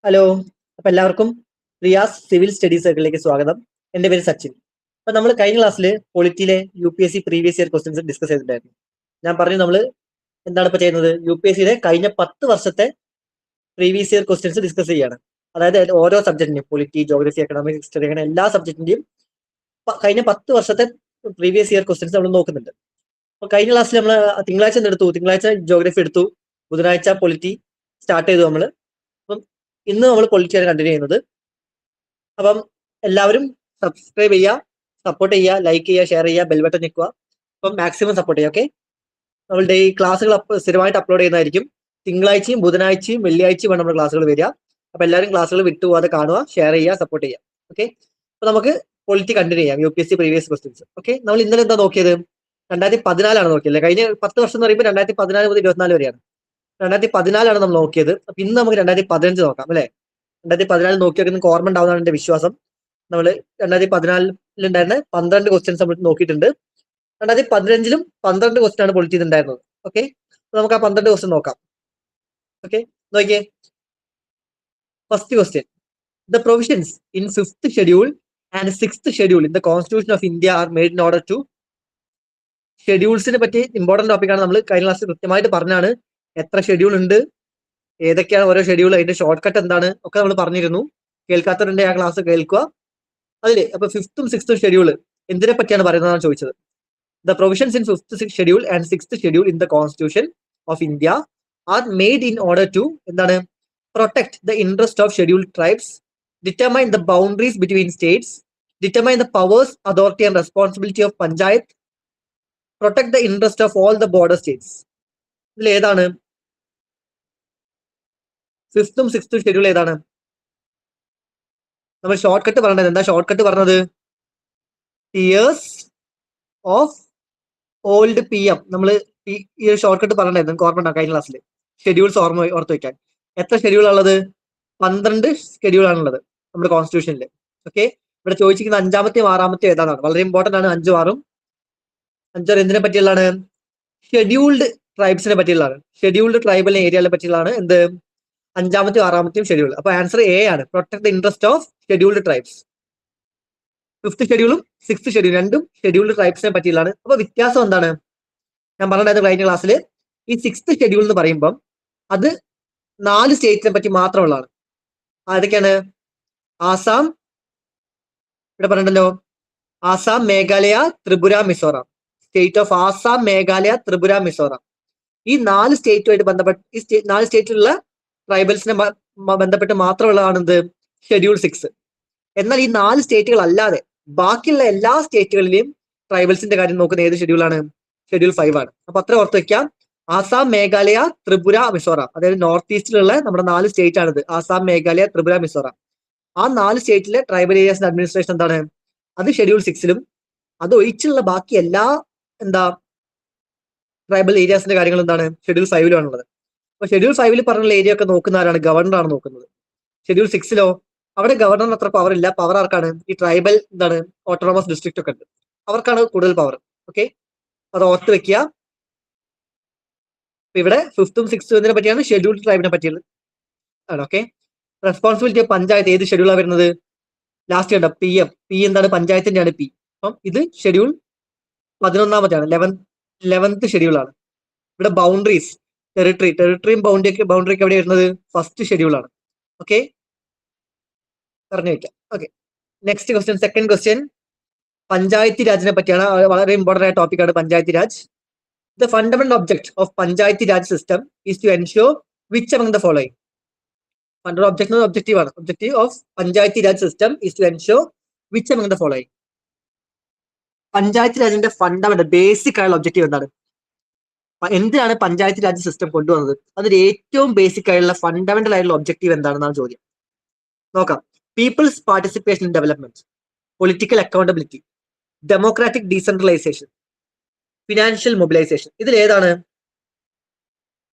Hello. അപ്പൊ എല്ലാവർക്കും Riyas civil studies സർക്കിളിലേക്ക് സ്വാഗതം. എന്റെ പേര് സച്ചിൻ. അപ്പൊ നമ്മൾ കഴിഞ്ഞ ക്ലാസ്സിൽ പൊളിറ്റിയിലെ UPSC previous year questions discuss ചെയ്തിട്ടുണ്ടായിരുന്നു. ഞാൻ പറഞ്ഞു നമ്മൾ എന്താണ് ഇപ്പൊ ചെയ്യുന്നത്, UPSCയുടെ കഴിഞ്ഞ 10 വർഷത്തെ പ്രീവിയസ് ഇയർ ക്വസ്റ്റ്യൻസ് ഡിസ്കസ് ചെയ്യാണ്. അതായത് ഓരോ സബ്ജക്റ്റിന്റെയും പൊളിറ്റി, ജോഗ്രഫി, എക്കണോമിക്സ്, ഹിസ്റ്ററി, അങ്ങനെ എല്ലാ സബ്ജക്റ്റിന്റെയും കഴിഞ്ഞ 10 വർഷത്തെ പ്രീവിയസ് ഇയർ ക്വസ്റ്റ്യൻസ് നമ്മൾ നോക്കുന്നുണ്ട്. അപ്പൊ കഴിഞ്ഞ ക്ലാസ്സിൽ നമ്മൾ തിങ്കളാഴ്ച എന്തെടുത്തു? തിങ്കളാഴ്ച ജോഗ്രഫി എടുത്തു, ബുധനാഴ്ച പൊളിറ്റി സ്റ്റാർട്ട് ചെയ്തു നമ്മൾ. അപ്പം ഇന്ന് നമ്മൾ പൊളിറ്റിയാണ് കണ്ടിന്യൂ ചെയ്യുന്നത്. അപ്പം എല്ലാവരും സബ്സ്ക്രൈബ് ചെയ്യുക, സപ്പോർട്ട് ചെയ്യുക, ലൈക്ക് ചെയ്യുക, ഷെയർ ചെയ്യുക, ബെൽ ബട്ടൺ ഞെക്കുക. അപ്പം മാക്സിമം സപ്പോർട്ട് ചെയ്യുക. ഓക്കെ, നമ്മളുടെ ഈ ക്ലാസ്സുകൾ സ്ഥിരമായിട്ട് അപ്ലോഡ് ചെയ്യുന്നതായിരിക്കും. തിങ്കളാഴ്ചയും ബുധനാഴ്ചയും വെള്ളിയാഴ്ചയും വേണം നമ്മുടെ ക്ലാസ്സുകൾ വരിക. അപ്പൊ എല്ലാവരും ക്ലാസ്സുകൾ വിട്ടുപോകാതെ കാണുക, ഷെയർ ചെയ്യുക, സപ്പോർട്ട് ചെയ്യുക. ഓക്കെ, അപ്പൊ നമുക്ക് പൊളിറ്റി കണ്ടിന്യൂ ചെയ്യാം. UPSC previous questions. ഓക്കെ, നമ്മൾ ഇന്നലെ എന്താ നോക്കിയത്? 2014 നോക്കിയത്. കഴിഞ്ഞ 10 വർഷം എന്ന് പറയുമ്പോൾ 2014 മുതൽ 24 വരെയാണ്. 2014 നമ്മൾ നോക്കിയത്. അപ്പൊ ഇന്ന് നമുക്ക് 2015 നോക്കാം അല്ലെ. 2014 നോക്കിയൊക്കെ നിങ്ങൾക്ക് ഓർമ്മ ഉണ്ടാവുന്നതാണ് എന്റെ വിശ്വാസം. നമ്മൾ 2014 ഉണ്ടായിരുന്ന 12 ക്വസ്റ്റ്യൻസ് നമ്മൾ നോക്കിയിട്ടുണ്ട്. 2015 12 ക്വസ്റ്റ്യൻ ആണ് പൊളിറ്റി ഉണ്ടായിരുന്നത്. ഓക്കെ, നമുക്ക് ആ 12 ക്വസ്റ്റ്യൻ നോക്കാം. ഓക്കെ, നോക്കിയേ. First question: the provisions in 5th schedule and 6th schedule in the constitution of India are made in order to. ഷെഡ്യൂൾസിനെ പറ്റി ഇമ്പോർട്ടന്റ് ടോപ്പിക്കാണ്. നമ്മൾ കഴിഞ്ഞ ക്ലാസ്സിൽ കൃത്യമായിട്ട് പറഞ്ഞാണ് എത്ര ഷെഡ്യൂൾ ഉണ്ട്, ഏതൊക്കെയാണ് ഓരോ ഷെഡ്യൂൾ, അതിന്റെ ഷോർട്ട് കട്ട് എന്താണ് ഒക്കെ നമ്മൾ പറഞ്ഞിരുന്നു. കേൾക്കാത്തവരുടെ ആ ക്ലാസ് കേൾക്കുക. അതില് അപ്പൊ 5th 6th ഷെഡ്യൂൾ എന്തിനെ പറ്റിയാണ് പറയുന്നതാണ് ചോദിച്ചത്. The provisions in 5th schedule and 6th schedule in the constitution of India are made in order to എന്താണ്? Protect the interest of scheduled tribes, determine the boundaries between states, determine the powers, authority and responsibility of panchayat, protect the interest of all the border states. ഇതിൽ ഏതാണ് 5th 6th schedule? ഏതാണ്? നമ്മൾ short cut പറഞ്ഞത് എന്താ? Short cut പറഞ്ഞത് years of old PM. നമ്മൾ ഈ ഒരു ഷോർട്ട് കട്ട് പറഞ്ഞിട്ടുണ്ടായിരുന്നു, നിങ്ങൾക്ക് ഓർമ്മ ഉണ്ടാവും കഴിഞ്ഞ ക്ലാസ്സിൽ. ഷെഡ്യൂൾസ് ഓർത്ത് വെക്കാൻ. എത്ര ഷെഡ്യൂൾ ആണുള്ളത്? 12 ഷെഡ്യൂൾ ആണുള്ളത് നമ്മുടെ കോൺസ്റ്റിറ്റ്യൂഷനിൽ. ഓക്കെ, ഇവിടെ ചോദിച്ചിരിക്കുന്ന 5ാമത്തെയും 6ാമത്തെയും ഏതാണ്? വളരെ ഇമ്പോർട്ടന്റ് ആണ്. 5ഉം 6ഉം. 5 എന്തിനെ പറ്റിയുള്ളതാണ്? ഷെഡ്യൂൾഡ് ട്രൈബ്സിനെ പറ്റിയുള്ളതാണ്. ഷെഡ്യൂൾഡ് ട്രൈബൽ ഏരിയകളെ പറ്റിയുള്ളതാണ് എന്ത്? 5ാമത്തെയും 6ാമത്തെയും ഷെഡ്യൂൾ. അപ്പൊ ആൻസർ A ആണ്. Protect the interest of scheduled tribes. 5th ഷെഡ്യൂളും 6th schedule രണ്ടും ഷെഡ്യൂൾഡ് ട്രൈബ്സിനെ പറ്റിയുള്ളതാണ്. അപ്പൊ വ്യത്യാസം എന്താണ്? ഞാൻ പറഞ്ഞിട്ടുണ്ടായിരുന്നു കഴിഞ്ഞ ക്ലാസ്സിൽ. ഈ 6th ഷെഡ്യൂൾ എന്ന് പറയുമ്പം അത് 4 സ്റ്റേറ്റിനെ പറ്റി മാത്രമുള്ളതാണ്. അതൊക്കെയാണ് ആസാം, ഇവിടെ പറഞ്ഞിട്ടുണ്ടല്ലോ, ആസാം, മേഘാലയ, ത്രിപുര, മിസോറാം. State of Assam, Meghalaya, Tripura, Mizoram. ഈ 4 സ്റ്റേറ്റുമായിട്ട് ബന്ധപ്പെട്ട് ഈ 4 സ്റ്റേറ്റിലുള്ള ട്രൈബൽസിനെ ബന്ധപ്പെട്ട് മാത്രമുള്ളതാണ് എന്ത്? ഷെഡ്യൂൾ 6. എന്നാൽ ഈ 4 സ്റ്റേറ്റുകൾ അല്ലാതെ ബാക്കിയുള്ള എല്ലാ സ്റ്റേറ്റുകളിലെയും ട്രൈബൽസിന്റെ കാര്യം നോക്കുന്ന ഏത് ഷെഡ്യൂളാണ്? ഷെഡ്യൂൾ 5 ആണ്. അപ്പൊ അത്ര ഓർത്ത് വെക്കാം. ആസാം, മേഘാലയ, ത്രിപുര, മിസോറാം. അതായത് നോർത്ത് ഈസ്റ്റിലുള്ള നമ്മുടെ 4 സ്റ്റേറ്റ് ആണിത്. ആസാം, മേഘാലയ, ത്രിപുര, മിസോറാം. ആ 4 സ്റ്റേറ്റിലെ ട്രൈബൽ ഏരിയാസിന്റെ അഡ്മിനിസ്ട്രേഷൻ എന്താണ്? അത് ഷെഡ്യൂൾ 6ലും. അത് ഒഴിച്ചുള്ള ബാക്കി എല്ലാ ട്രൈബൽ ഏരിയാസിന്റെ കാര്യങ്ങൾ എന്താണ്? ഷെഡ്യൂൾ 5ലും ആണുള്ളത്. അപ്പൊ ഷെഡ്യൂൾ 5ൽ പറഞ്ഞുള്ള ഏരിയ ഒക്കെ നോക്കുന്ന ആരാണ്? ഗവർണറാണ് നോക്കുന്നത്. ഷെഡ്യൂൾ 6ലോ അവിടെ ഗവർണറിന് അത്ര പവർ ഇല്ല. പവർ ആർക്കാണ്? ഈ ട്രൈബൽ ഓട്ടോണമസ് ഡിസ്ട്രിക്റ്റ് ഒക്കെ ഉണ്ട്, അവർക്കാണ് കൂടുതൽ പവർ. ഓക്കെ, അത് ഓർത്ത് വെക്കുക. ഇവിടെ 5th 6th എന്നതിനെ പറ്റിയാണ്, ഷെഡ്യൂൾഡ് ട്രൈബിനെ പറ്റിയത് ആണ്. ഓക്കെ, റെസ്പോൺസിബിലിറ്റി ഓഫ് പഞ്ചായത്ത് ഏത് ഷെഡ്യൂളാണ് വരുന്നത്? ലാസ്റ്റ് കണ്ട PM. P എന്താണ്? പഞ്ചായത്തിന്റെ ആണ് P. അപ്പം ഇത് ഷെഡ്യൂൾ 11ാമത്തെയാണ്, 11th ഷെഡ്യൂൾ ആണ്. ഇവിടെ ബൗണ്ടറീസ്, ടെറിട്ടറിയും ബൗണ്ടറി ഒക്കെ എവിടെ വരുന്നത്? 1st ഷെഡ്യൂൾ ആണ്. ഓക്കെ, പറഞ്ഞു വെക്കാം. Okay, next question, second question panchayati രാജിനെ പറ്റിയാണ്. വളരെ ഇമ്പോർട്ടന്റ് ആയ ടോപ്പിക്കാണ് panchayati raj. The fundamental object of panchayati raj system is to ensure which among the following? Fundamental object objective ആണ്. Objective of panchayati raj system is to ensure which among the following? Panchayati രാജിന്റെ fundamental basic ആയുള്ള objective എന്താണ്? എന്തിനാണ് പഞ്ചായത്തി രാജ് സിസ്റ്റം കൊണ്ടുവന്നത്? അതിൽ ഏറ്റവും ബേസിക് ആയുള്ള ഫണ്ടമെന്റൽ ആയിട്ടുള്ള ഒബ്ജക്റ്റീവ് എന്താണെന്നാണ് ചോദ്യം. നോക്കാം. People's participation in development, political accountability, democratic decentralisation, financial mobilisation. ഇതിലേതാണ്?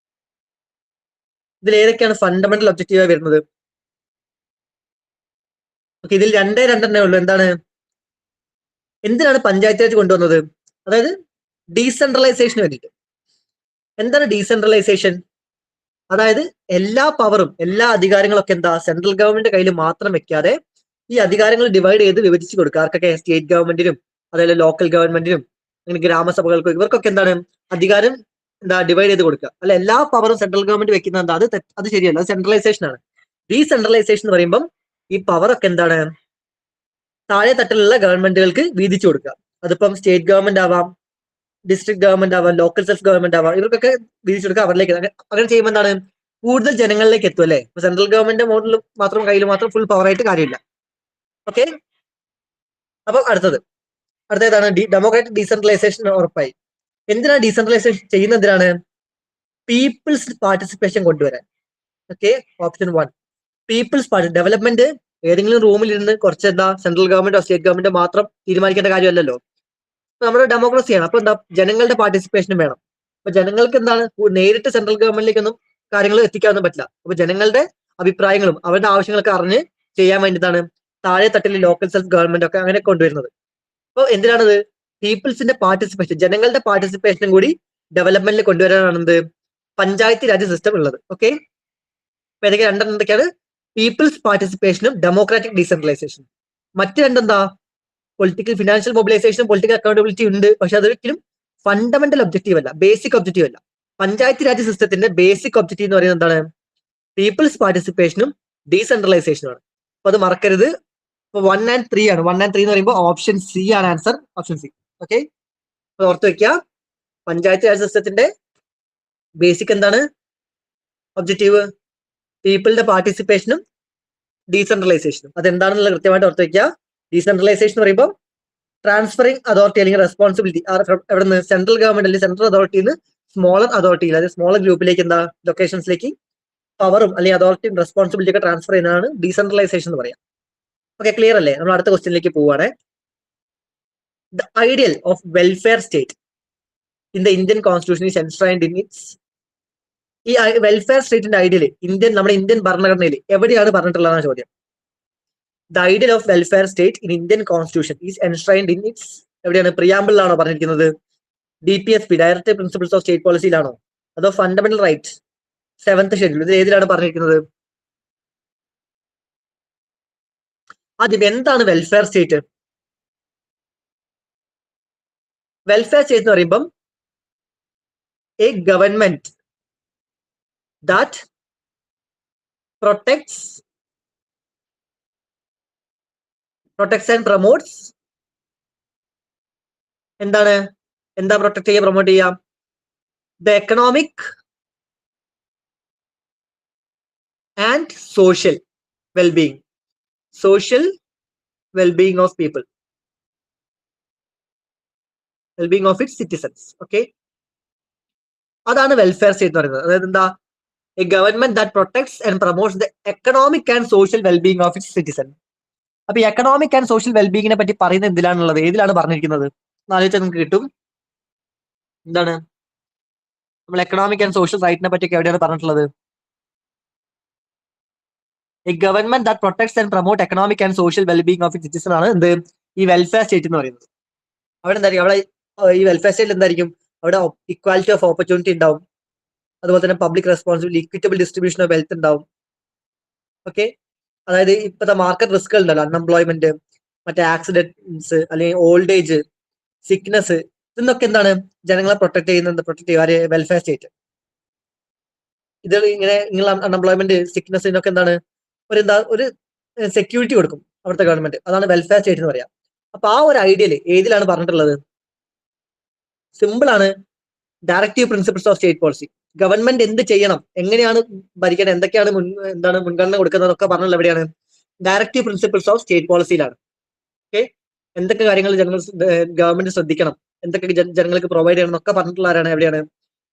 ഇതിലേതൊക്കെയാണ് ഫണ്ടമെന്റൽ ഒബ്ജക്റ്റീവായി വരുന്നത്? ഓക്കെ, ഇതിൽ 2 ഉള്ളൂ. എന്താണ്? എന്തിനാണ് പഞ്ചായത്ത് രാജ് കൊണ്ടുവന്നത്? അതായത് ഡീസെൻട്രലൈസേഷന് വേണ്ടിയിട്ട്. എന്താണ് ഡീസെൻട്രലൈസേഷൻ? അതായത് എല്ലാ പവറും എല്ലാ അധികാരങ്ങളൊക്കെ എന്താ സെൻട്രൽ ഗവൺമെന്റ് കയ്യിൽ മാത്രം വെക്കാതെ ഈ അധികാരങ്ങൾ ഡിവൈഡ് ചെയ്ത് വിഭജിച്ച് കൊടുക്കുക. ആർക്കൊക്കെ? സ്റ്റേറ്റ് ഗവൺമെന്റിനും അതേപോലെ ലോക്കൽ ഗവൺമെന്റിനും അങ്ങനെ ഗ്രാമസഭകൾക്കും ഇവർക്കൊക്കെ എന്താണ് അധികാരം ഡിവൈഡ് ചെയ്ത് കൊടുക്കുക. അല്ല എല്ലാ പവറും സെൻട്രൽ ഗവൺമെന്റ് വെക്കുന്ന എന്താ അത് ശരിയല്ല. അത് സെൻട്രലൈസേഷൻ ആണ്. ഡീസെൻട്രലൈസേഷൻ എന്ന് പറയുമ്പം ഈ പവറൊക്കെ എന്താണ് താഴെ തട്ടിലുള്ള ഗവൺമെന്റുകൾക്ക് വീതിച്ചു കൊടുക്കുക. അതിപ്പം സ്റ്റേറ്റ് ഗവൺമെന്റ് ആവാം, ഡിസ്ട്രിക്ട് ഗവൺമെന്റ് ആവാം, ലോക്കൽ സെൽഫ് ഗവൺമെന്റ് ആവാം, ഇവർക്കൊക്കെ വീതിച്ചു കൊടുക്കുക അവരിലേക്ക്. അങ്ങനെ ചെയ്യുമ്പോൾ എന്താണ് കൂടുതൽ ജനങ്ങളിലേക്ക് എത്തും അല്ലേ? സെൻട്രൽ ഗവൺമെന്റ് മോഡൽ മാത്രം കയ്യിൽ മാത്രം ഫുൾ പവർ ആയിട്ട് കാര്യമില്ല. ഓക്കെ, അപ്പൊ അടുത്തേതാണ് ഡെമോക്രാറ്റിക് ഡീസെൻട്രലൈസേഷൻ ഉറപ്പായി. എന്തിനാണ് ഡീസെൻട്രലൈസേഷൻ ചെയ്യുന്നത്? എന്തിനാണ്? പീപ്പിൾസ് പാർട്ടിസിപ്പേഷൻ കൊണ്ടുവരാൻ. Okay, option 1 people's party. Development ഏതെങ്കിലും റൂമിൽ ഇരുന്ന് കുറച്ച് സെൻട്രൽ ഗവൺമെന്റോ സ്റ്റേറ്റ് ഗവൺമെന്റോ മാത്രം തീരുമാനിക്കേണ്ട കാര്യമല്ലല്ലോ. നമ്മുടെ ഡെമോക്രസിയാണ്. അപ്പൊ ജനങ്ങളുടെ പാർട്ടിസിപ്പേഷനും വേണം. അപ്പൊ ജനങ്ങൾക്ക് നേരിട്ട് സെൻട്രൽ ഗവൺമെന്റിലേക്കൊന്നും കാര്യങ്ങൾ എത്തിക്കാനൊന്നും പറ്റില്ല. അപ്പൊ ജനങ്ങളുടെ അഭിപ്രായങ്ങളും അവരുടെ ആവശ്യങ്ങളൊക്കെ അറിഞ്ഞ് ചെയ്യാൻ വേണ്ടിയിട്ടാണ് താഴെ തട്ടിൽ ലോക്കൽ സെൽഫ് ഗവൺമെന്റ് ഒക്കെ അങ്ങനെ കൊണ്ടുവരുന്നത്. അപ്പൊ എന്തിനാണത്? പീപ്പിൾസിന്റെ പാർട്ടിസിപ്പേഷൻ, ജനങ്ങളുടെ പാർട്ടിസിപ്പേഷനും കൂടി ഡെവലപ്മെന്റിൽ കൊണ്ടുവരാനാണ് പഞ്ചായത്ത് രാജ് സിസ്റ്റം ഉള്ളത്. ഓക്കെ, അപ്പൊ ഏതൊക്കെ എന്തൊക്കെയാണ്? പീപ്പിൾസ് പാർട്ടിസിപ്പേഷനും ഡെമോക്രാറ്റിക് ഡീസെൻട്രലൈസേഷനും. മറ്റു രണ്ടെന്താ? പൊളിറ്റിക്കൽ ഫിനാൻഷ്യൽ മൊബിലൈസേഷനും പൊളിറ്റിക്കൽ അക്കൗണ്ടബിലിറ്റി ഉണ്ട്. പക്ഷെ അതൊരിക്കലും ഫണ്ടമെന്റൽ ഒബ്ജക്റ്റീവ് അല്ല, ബേസിക് ഒബ്ജക്റ്റീവ് അല്ല. പഞ്ചായത്ത് രാജ് സിസ്റ്റത്തിന്റെ ബേസിക് ഒബ്ജക്റ്റീവ് എന്ന് പറയുന്നത് എന്താണ്? പീപ്പിൾസ് പാർട്ടിസിപ്പേഷനും ഡീസെൻട്രലൈസേഷനും ആണ്. അപ്പൊ അത് മറക്കരുത്. ഇപ്പൊ 1 and 3 ആണ്. 1 and 3 എന്ന് പറയുമ്പോൾ ഓപ്ഷൻ സി ആണ് ആൻസർ. Option C. ഓക്കെ, ഓർത്ത് വെക്കുക. പഞ്ചായത്ത് രാജ് സിസ്റ്റത്തിന്റെ ബേസിക് എന്താണ്? ഒബ്ജക്റ്റീവ് പീപ്പിളിന്റെ പാർട്ടിസിപ്പേഷനും ഡീസെൻട്രലൈസേഷനും. അതെന്താണെന്നുള്ള കൃത്യമായിട്ട് ഓർത്ത് വെക്കുക. ഡീസെൻട്രലൈസേഷൻ എന്ന് പറയുമ്പോൾ ട്രാൻസ്ഫറിംഗ് അതോറിറ്റി അല്ലെങ്കിൽ റെസ്പോൺസിബിലിറ്റി എവിടെ നിന്ന്? സെൻട്രൽ ഗവൺമെന്റ് അല്ലെങ്കിൽ സെൻട്രൽ അതോറിറ്റിയിൽ നിന്ന് സ്മോളർ അതോറിറ്റി, അതായത് സ്മോളർ ഗ്രൂപ്പിലേക്ക് ലൊക്കേഷൻസിലേക്ക് പവറും അല്ലെങ്കിൽ അതോറിറ്റിയും റെസ്പോൺസിബിലിറ്റി ഒക്കെ ട്രാൻസ്ഫർ ചെയ്യുന്നതാണ് ഡീസെൻട്രലൈസേഷൻ എന്ന് പറയാം. ഓക്കെ, ക്ലിയർ അല്ലേ? നമ്മൾ അടുത്ത ക്വസ്റ്റ്യനിലേക്ക് പോവുകയാണ്. The ideal of welfare state in the Indian constitution is enshrined in its. ഈ വെൽഫെയർ സ്റ്റേറ്റിന്റെ ഐഡിയൽ നമ്മുടെ ഇന്ത്യൻ ഭരണഘടനയിൽ എവിടെയാണ് പറഞ്ഞിട്ടുള്ളതാണ് ചോദ്യം. The ideal of welfare state in Indian constitution is enshrined in its. എവിടെയാണ്? പ്രിയാമ്പിളിലാണോ പറഞ്ഞിരിക്കുന്നത്? DPSP directive principles of state പോളിസിയിലാണോ? അതോ ഫണ്ടമെന്റൽ റൈറ്റ് 7th ഷെഡ്യൂൾ, ഇത് ഏതിലാണ് പറഞ്ഞിരിക്കുന്നത്? ആദ്യം എന്താണ് വെൽഫെയർ സ്റ്റേറ്റ്? വെൽഫെയർ സ്റ്റേറ്റ് എന്ന് പറയുമ്പം A government that protects and promotes. എന്താ പ്രൊട്ടക്ട് ചെയ്യുക, പ്രൊമോട്ട് ചെയ്യാം? The economic and social wellbeing. Social wellbeing of people, wellbeing of its citizens. Okay, അതാണ് വെൽഫെയർ സ്റ്റേറ്റ് എന്ന് പറയുന്നത്. അതായത് എന്താ? A government that protects and promotes the economic and social wellbeing of its citizen. അപ്പൊ ഈ economic and social വെൽബീയിങ്ങിനെ പറ്റി പറയുന്നത് എന്തിലാണുള്ളത്? ഏതിലാണ് പറഞ്ഞിരിക്കുന്നത്? ആലോചിച്ചാൽ നമുക്ക് കിട്ടും. എന്താണ് നമ്മൾ എക്കണോമിക് ആൻഡ് സോഷ്യൽ റൈറ്റിനെ പറ്റിയൊക്കെ എവിടെയാണ് പറഞ്ഞിട്ടുള്ളത്? A government that protects and promote economic and social wellbeing of its citizen ആണ് ഈ വെൽഫെയർ സ്റ്റേറ്റ് എന്ന് പറയുന്നത്. അവിടെ എന്തായിരിക്കും? അവിടെ ഈ വെൽഫെയർ സ്റ്റേറ്റിൽ എന്തായിരിക്കും? അവിടെ ഇക്വാലിറ്റി ഓഫ് ഓപ്പർച്യൂണിറ്റി ഉണ്ടാവും. അതുപോലെ തന്നെ public responsibility, equitable distribution of wealth ഉണ്ടാവും. ഓക്കെ, അതായത് ഇപ്പോഴത്തെ മാർക്കറ്റ് റിസ്കുകൾ ഉണ്ടല്ലോ, അൺഎംപ്ലോയ്മെന്റ്, മറ്റേ ആക്സിഡന്റ്സ് അല്ലെങ്കിൽ ഓൾഡ് ഏജ്, സിക്നസ്, ഇതൊക്കെ എന്താണ്? ജനങ്ങളെ പ്രൊട്ടക്ട് ചെയ്യുക വെൽഫെയർ സ്റ്റേറ്റ്. ഇത് ഇങ്ങനെ അൺഎംപ്ലോയ്മെന്റ്, സിക്നസ്, ഇതിനൊക്കെ എന്താണ്? ഒരു സെക്യൂരിറ്റി കൊടുക്കും അവിടുത്തെ ഗവൺമെന്റ്. അതാണ് വെൽഫെയർ സ്റ്റേറ്റ് എന്ന് പറയാം. അപ്പൊ ആ ഒരു ഐഡിയല് ഏതിലാണ് പറഞ്ഞിട്ടുള്ളത്? സിമ്പിൾ ആണ്. Directive principles of state policy. Government എന്ത് ചെയ്യണം, എങ്ങനെയാണ് ഭരിക്കണം, എന്തൊക്കെയാണ് മുൻഗണന കൊടുക്കുന്നതൊക്കെ പറഞ്ഞുള്ള എവിടെയാണ്? ഡയറക്റ്റീവ് പ്രിൻസിപ്പിൾസ് ഓഫ് സ്റ്റേറ്റ് പോളിസിയിലാണ്. ഓക്കെ, എന്തൊക്കെ കാര്യങ്ങൾ ഗവൺമെന്റ് ശ്രദ്ധിക്കണം, എന്തൊക്കെ ജനങ്ങൾക്ക് പ്രൊവൈഡ് ചെയ്യണം എന്നൊക്കെ പറഞ്ഞിട്ടുള്ള ആരാണ്? എവിടെയാണ്?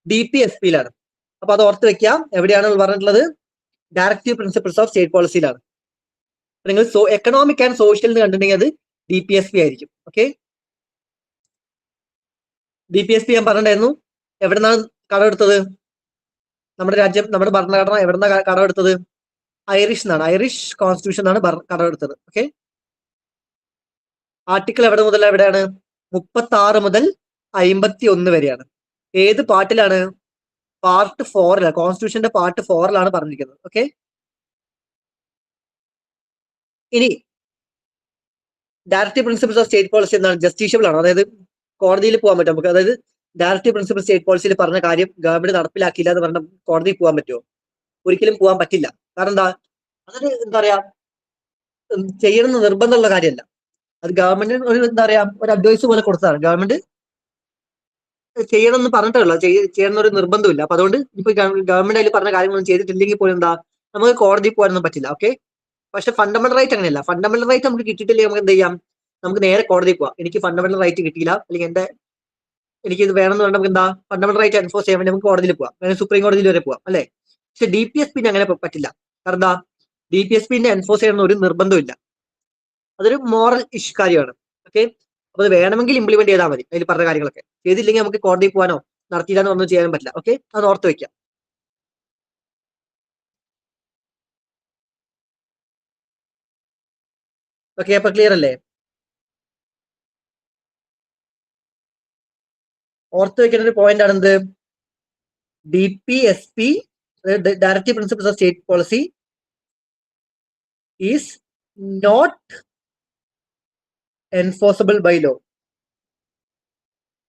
DPSPയിലാണ്. അപ്പൊ അത് ഓർത്ത് വെക്കാം. എവിടെയാണ് പറഞ്ഞിട്ടുള്ളത്? ഡയറക്റ്റീവ് പ്രിൻസിപ്പിൾസ് ഓഫ് സ്റ്റേറ്റ് പോളിസിയിലാണ്. നിങ്ങൾ എക്കണോമിക് ആൻഡ് സോഷ്യൽ എന്ന് കണ്ടിട്ടുണ്ടെങ്കിൽ അത് DPSP ആയിരിക്കും. ഓക്കെ, DPSP ഞാൻ പറഞ്ഞിട്ടുണ്ടായിരുന്നു. എവിടെന്നാണ് കടമെടുത്തത്? നമ്മുടെ രാജ്യം, നമ്മുടെ ഭരണഘടന എവിടെന്നാ കടമെടുത്തത്? ഐറിഷ് എന്നാണ്. ഐറിഷ് കോൺസ്റ്റിറ്റ്യൂഷൻ എന്നാണ് കടമെടുത്തത്. ഓക്കെ, ആർട്ടിക്കിൾ എവിടെ മുതൽ എവിടെയാണ്? 36 മുതൽ 51 വരെയാണ്. ഏത് പാർട്ടിലാണ്? പാർട്ട് 4 കോൺസ്റ്റിറ്റ്യൂഷന്റെ പാർട്ട് 4 പറഞ്ഞിരിക്കുന്നത്. ഓക്കെ, ഇനി directive principles of state policy എന്താണ്? ജസ്റ്റീഷ്യബിൾ ആണ്, അതായത് കോടതിയിൽ പോകാൻ പറ്റും നമുക്ക്. അതായത് ഡയറക്റ്റീവ് പ്രിൻസിപ്പിൾ സ്റ്റേറ്റ് പോളിസിയിൽ പറഞ്ഞ കാര്യം ഗവൺമെന്റ് നടപ്പിലാക്കിയില്ല എന്ന് പറഞ്ഞാൽ കോടതിയിൽ പോകാൻ പറ്റുമോ? ഒരിക്കലും പോകാൻ പറ്റില്ല. കാരണം എന്താ? അതൊരു എന്താ പറയാ, ചെയ്യണമെന്ന് നിർബന്ധമുള്ള കാര്യമല്ല. അത് ഗവൺമെന്റ് ഒരു എന്താ പറയാ, ഒരു അഡ്വൈസ് പോലെ കൊടുത്തതാണ്. ഗവൺമെന്റ് ചെയ്യണം എന്ന് പറഞ്ഞിട്ടുള്ള ചെയ്യണമെന്ന് ഒരു നിർബന്ധമില്ല. അപ്പൊ അതുകൊണ്ട് ഇപ്പൊ ഗവൺമെന്റ് അതിൽ പറഞ്ഞ കാര്യങ്ങളൊന്നും ചെയ്തിട്ടില്ലെങ്കിൽ പോലും എന്താ, നമുക്ക് കോടതിയിൽ പോകാനൊന്നും പറ്റില്ല. ഓക്കെ, പക്ഷെ ഫണ്ടമെന്റൽ റൈറ്റ് അങ്ങനെയല്ല. ഫണ്ടമെന്റൽ റൈറ്റ് നമുക്ക് കിട്ടിയിട്ടില്ലെങ്കിൽ നമുക്ക് എന്ത് ചെയ്യാം? നമുക്ക് നേരെ കോടതിയിൽ പോവാം. എനിക്ക് ഫണ്ടമെന്റൽ റൈറ്റ് കിട്ടിയില്ല, അല്ലെങ്കിൽ എനിക്ക് ഇത് വേണമെന്ന് പറഞ്ഞാൽ നമുക്ക് എന്താ, ഫണ്ടമെന്റൽ റൈറ്റ് എൻഫോഴ്സ് ചെയ്യാൻ വേണ്ടി നമുക്ക് കോടതിയിൽ പോവാം, അല്ലെങ്കിൽ സുപ്രീം കോടതിയിൽ വരെ പോവാം, അല്ലെ? പക്ഷെ DPSP അങ്ങനെ പറ്റില്ല. കാരണം എന്താ, DPSP എൻഫോഴ്സ് ചെയ്യണമെന്ന് ഒരു നിർബന്ധമില്ല. അതൊരു മോറൽ ഇഷ്യൂ കാര്യമാണ്. ഓക്കെ, അപ്പൊ അത് വേണമെങ്കിൽ ഇംപ്ലിമെന്റ് ചെയ്താൽ മതി, അതിൽ പറഞ്ഞ കാര്യങ്ങളൊക്കെ. ചെയ്തില്ലെങ്കിൽ നമുക്ക് കോടതിയിൽ പോകാനോ നടത്തിയില്ലാന്ന് ഒന്നും ചെയ്യാൻ പറ്റില്ല. ഓക്കെ, അത് ഓർത്ത് വെക്കാം. ഓക്കെ, അപ്പൊ ക്ലിയർ അല്ലേ? ഓർത്ത് വെക്കേണ്ട ഒരു പോയിന്റ് ആണ് എന്ത്? DPSP, directive principles of state policy, is not enforceable by law.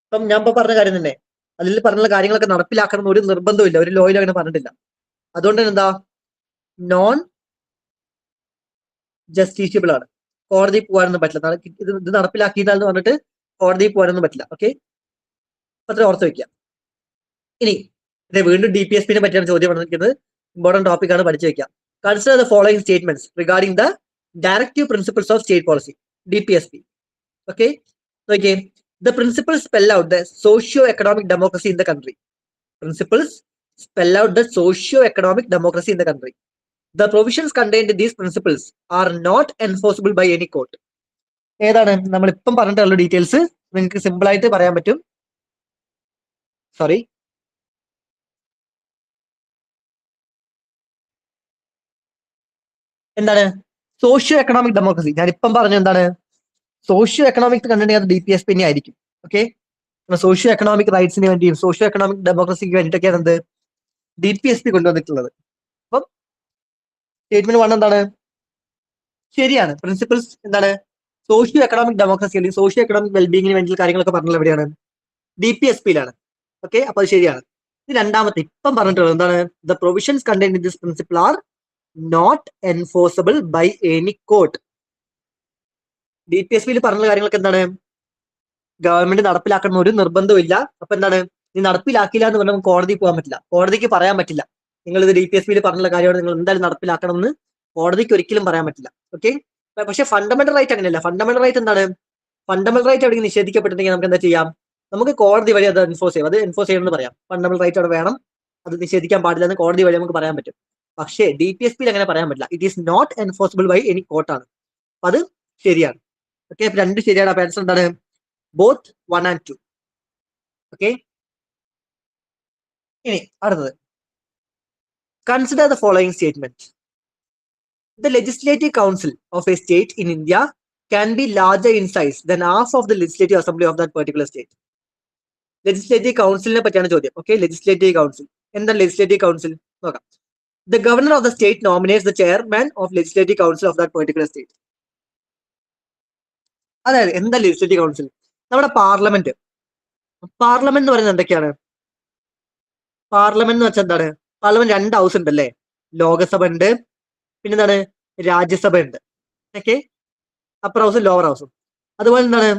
ഇപ്പം ഞാൻ ഇപ്പൊ പറഞ്ഞ കാര്യം തന്നെ, അതിൽ പറഞ്ഞ കാര്യങ്ങളൊക്കെ നടപ്പിലാക്കണം എന്ന് ഒരു നിർബന്ധമില്ല, ഒരു ലോയിലും അങ്ങനെ പറഞ്ഞിട്ടില്ല. അതുകൊണ്ട് തന്നെ എന്താ, നോൺ ജസ്റ്റീഷ്യബിൾ ആണ്. കോടതി പോകാനൊന്നും പറ്റില്ല. ഇത് നടപ്പിലാക്കിയില്ലെന്ന് പറഞ്ഞിട്ട് കോടതി പോകാനൊന്നും പറ്റില്ല. ഓക്കെ, അത്ര ഓർത്ത് വെക്കാം. ഇനി ഇത് വീണ്ടും DPSP പറ്റിയാണ് ചോദ്യം വന്നിരിക്കുന്നത്. ഇമ്പോർട്ടന്റ് ടോപ്പിക് ആണ്, പഠിച്ചു വെക്കാം. Consider the following statements regarding the directive principles of state policy, DPSP. Okay, നോക്കിയേ. The principles spell out the socio-economic democracy in the country. Principles spell out the socio-economic democracy in the country. The provisions contained in these principles are not enforceable by any court. ഏതാണ് നമ്മൾ ഇപ്പം പറഞ്ഞിട്ടുള്ള details? നിങ്ങൾക്ക് simple ആയിട്ട് പറയാൻ പറ്റും. Sorry, എന്താണ് socio economic democracy? ഞാൻ ഇപ്പം പറഞ്ഞു എന്താണ് സോഷ്യോ എക്കണോമിക് കണ്ടിട്ടുണ്ടെങ്കിൽ അത് DPSP തന്നെ ആയിരിക്കും. ഓക്കെ, സോഷ്യോ എക്കണോമിക് റൈറ്റ്സിന് വേണ്ടിയും സോഷ്യോ എക്കണോമിക് ഡെമോക്രസിക്ക് വേണ്ടിയിട്ടൊക്കെയാണ് എന്ത് DPSP കൊണ്ടുവന്നിട്ടുള്ളത്. അപ്പം സ്റ്റേറ്റ്മെന്റ് 1 എന്താണ്? ശരിയാണ്. പ്രിൻസിപ്പിൾസ് എന്താണ്? സോഷ്യോ എക്കണോമിക് ഡെമോക്രസി അല്ലെങ്കിൽ സോഷ്യോ എക്കണോമിക് വെൽബീങ്ങിന് വേണ്ടിയുള്ള കാര്യങ്ങളൊക്കെ പറഞ്ഞത് എവിടെയാണ്? DPSP-യിലാണ്. ഓക്കെ, അപ്പൊ അത് ശരിയാണ്. ഇത് രണ്ടാമത്തെ ഇപ്പം പറഞ്ഞിട്ടുള്ളത് എന്താണ്? The provisions contained in this principle are not enforceable by any court. DPSP-യിൽ പറഞ്ഞ കാര്യങ്ങളൊക്കെ എന്താണ്? ഗവൺമെന്റ് നടപ്പിലാക്കണം ഒരു നിർബന്ധമില്ല. അപ്പൊ എന്താണ്, നീ നടപ്പിലാക്കില്ല എന്ന് പറഞ്ഞാൽ കോടതിക്ക് പോകാൻ പറ്റില്ല, കോടതിക്ക് പറയാൻ പറ്റില്ല നിങ്ങൾ ഇത് DPSP-യിൽ പറഞ്ഞുള്ള കാര്യമാണ്, നിങ്ങൾ എന്തായാലും നടപ്പിലാക്കണം എന്ന് കോടതിക്ക് ഒരിക്കലും പറയാൻ പറ്റില്ല. ഓക്കെ, പക്ഷെ ഫണ്ടമെന്റൽ റൈറ്റ് അങ്ങനെയല്ല. ഫണ്ടമെന്റൽ റൈറ്റ് എന്താണ്? ഫണ്ടമെന്റൽ റൈറ്റ് എവിടെ നിഷേധിക്കപ്പെട്ടിട്ടുണ്ടെങ്കിൽ നമുക്ക് എന്താ ചെയ്യാം? നമുക്ക് കോടതി വഴി അത് എൻഫോഴ്സ് ചെയ്യാം. അത് എൻഫോഴ്സ് ചെയ്യണമെന്ന് പറയാം. ഫണ്ടമെന്റൽ റൈറ്റ് അവിടെ വേണം, അത് നിഷേധിക്കാൻ പാടില്ല എന്ന് കോടതി വഴി നമുക്ക് പറയാൻ പറ്റും. പക്ഷേ DPSP-യിൽ അങ്ങനെ പറയാൻ പറ്റില്ല. It is not enforceable by any കോർട്ടാണ്. അപ്പൊ അത് ശരിയാണ്. ഓക്കെ, രണ്ട് ശരിയാണ്. അപ്പൊ ആൻസർ എന്താണ്? Both 1 and 2. ഓക്കെ, ഇനി അടുത്തത് consider the following statement. The legislative council of a state in India can be larger in size than half of the legislative assembly of that particular state. Legislative കൗൺസിലിനെ പറ്റിയാണ് ചോദ്യം. Okay, legislative council എന്താണ്? Legislative council നോക്കാം. The governor of the state nominates the chairman of legislative council of that particular state. അതായത് എന്താ legislative council? നമ്മുടെ parliament എന്ന് പറയുന്നത് എന്തൊക്കെയാണ്? പാർലമെന്റ് എന്ന് വെച്ചാൽ എന്താണ്? പാർലമെന്റ് 2 ഹൗസ് ഉണ്ട് അല്ലേ? ലോകസഭ ഉണ്ട്, പിന്നെന്താണ്, രാജ്യസഭ ഉണ്ട്. ഓക്കെ, അപ്പർ ഹൗസും ലോവർ ഹൗസും. അതുപോലെ എന്താണ്,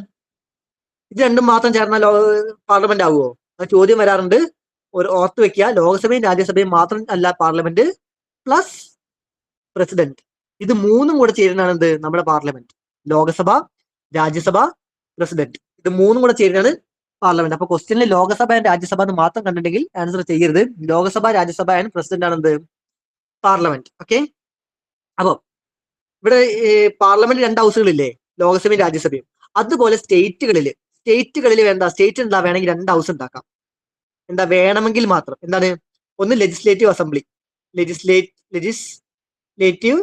ഇത് രണ്ടും മാത്രം ചേർന്നാൽ പാർലമെന്റ് ആവുമോ? ആ ചോദ്യം വരാറുണ്ട്. ഒരു ഓർത്ത് വെക്കുക, ലോകസഭയും രാജ്യസഭയും മാത്രം അല്ല പാർലമെന്റ്, പ്ലസ് പ്രസിഡന്റ്. ഇത് മൂന്നും കൂടെ ചേരുന്നതാണ് എന്ത്? നമ്മുടെ പാർലമെന്റ്. ലോകസഭ, രാജ്യസഭ, പ്രസിഡന്റ്, ഇത് മൂന്നും കൂടെ ചേരുന്നതാണ് പാർലമെന്റ്. അപ്പൊ ക്വസ്റ്റ്യനിൽ ലോകസഭ ആൻഡ് രാജ്യസഭ എന്ന് മാത്രം കണ്ടിട്ടുണ്ടെങ്കിൽ ആൻസർ ചെയ്യരുത്. ലോകസഭ, രാജ്യസഭ ആൻഡ് പ്രസിഡന്റ് ആണ് എന്ത്? പാർലമെന്റ്. ഓക്കെ, അപ്പൊ ഇവിടെ പാർലമെന്റ് 2 ഹൗസുകളില്ലേ? ലോകസഭയും രാജ്യസഭയും. അതുപോലെ സ്റ്റേറ്റുകളിൽ എന്താ? സ്റ്റേറ്റ് എന്താ വേണമെങ്കിൽ 2 ഹൗസ് ഉണ്ടാക്കാം. എന്താ വേണമെങ്കിൽ മാത്രം. എന്താണ്? ഒന്ന് ലെജിസ്ലേറ്റീവ് അസംബ്ലി, ലെജിസ്ലേറ്റീവ്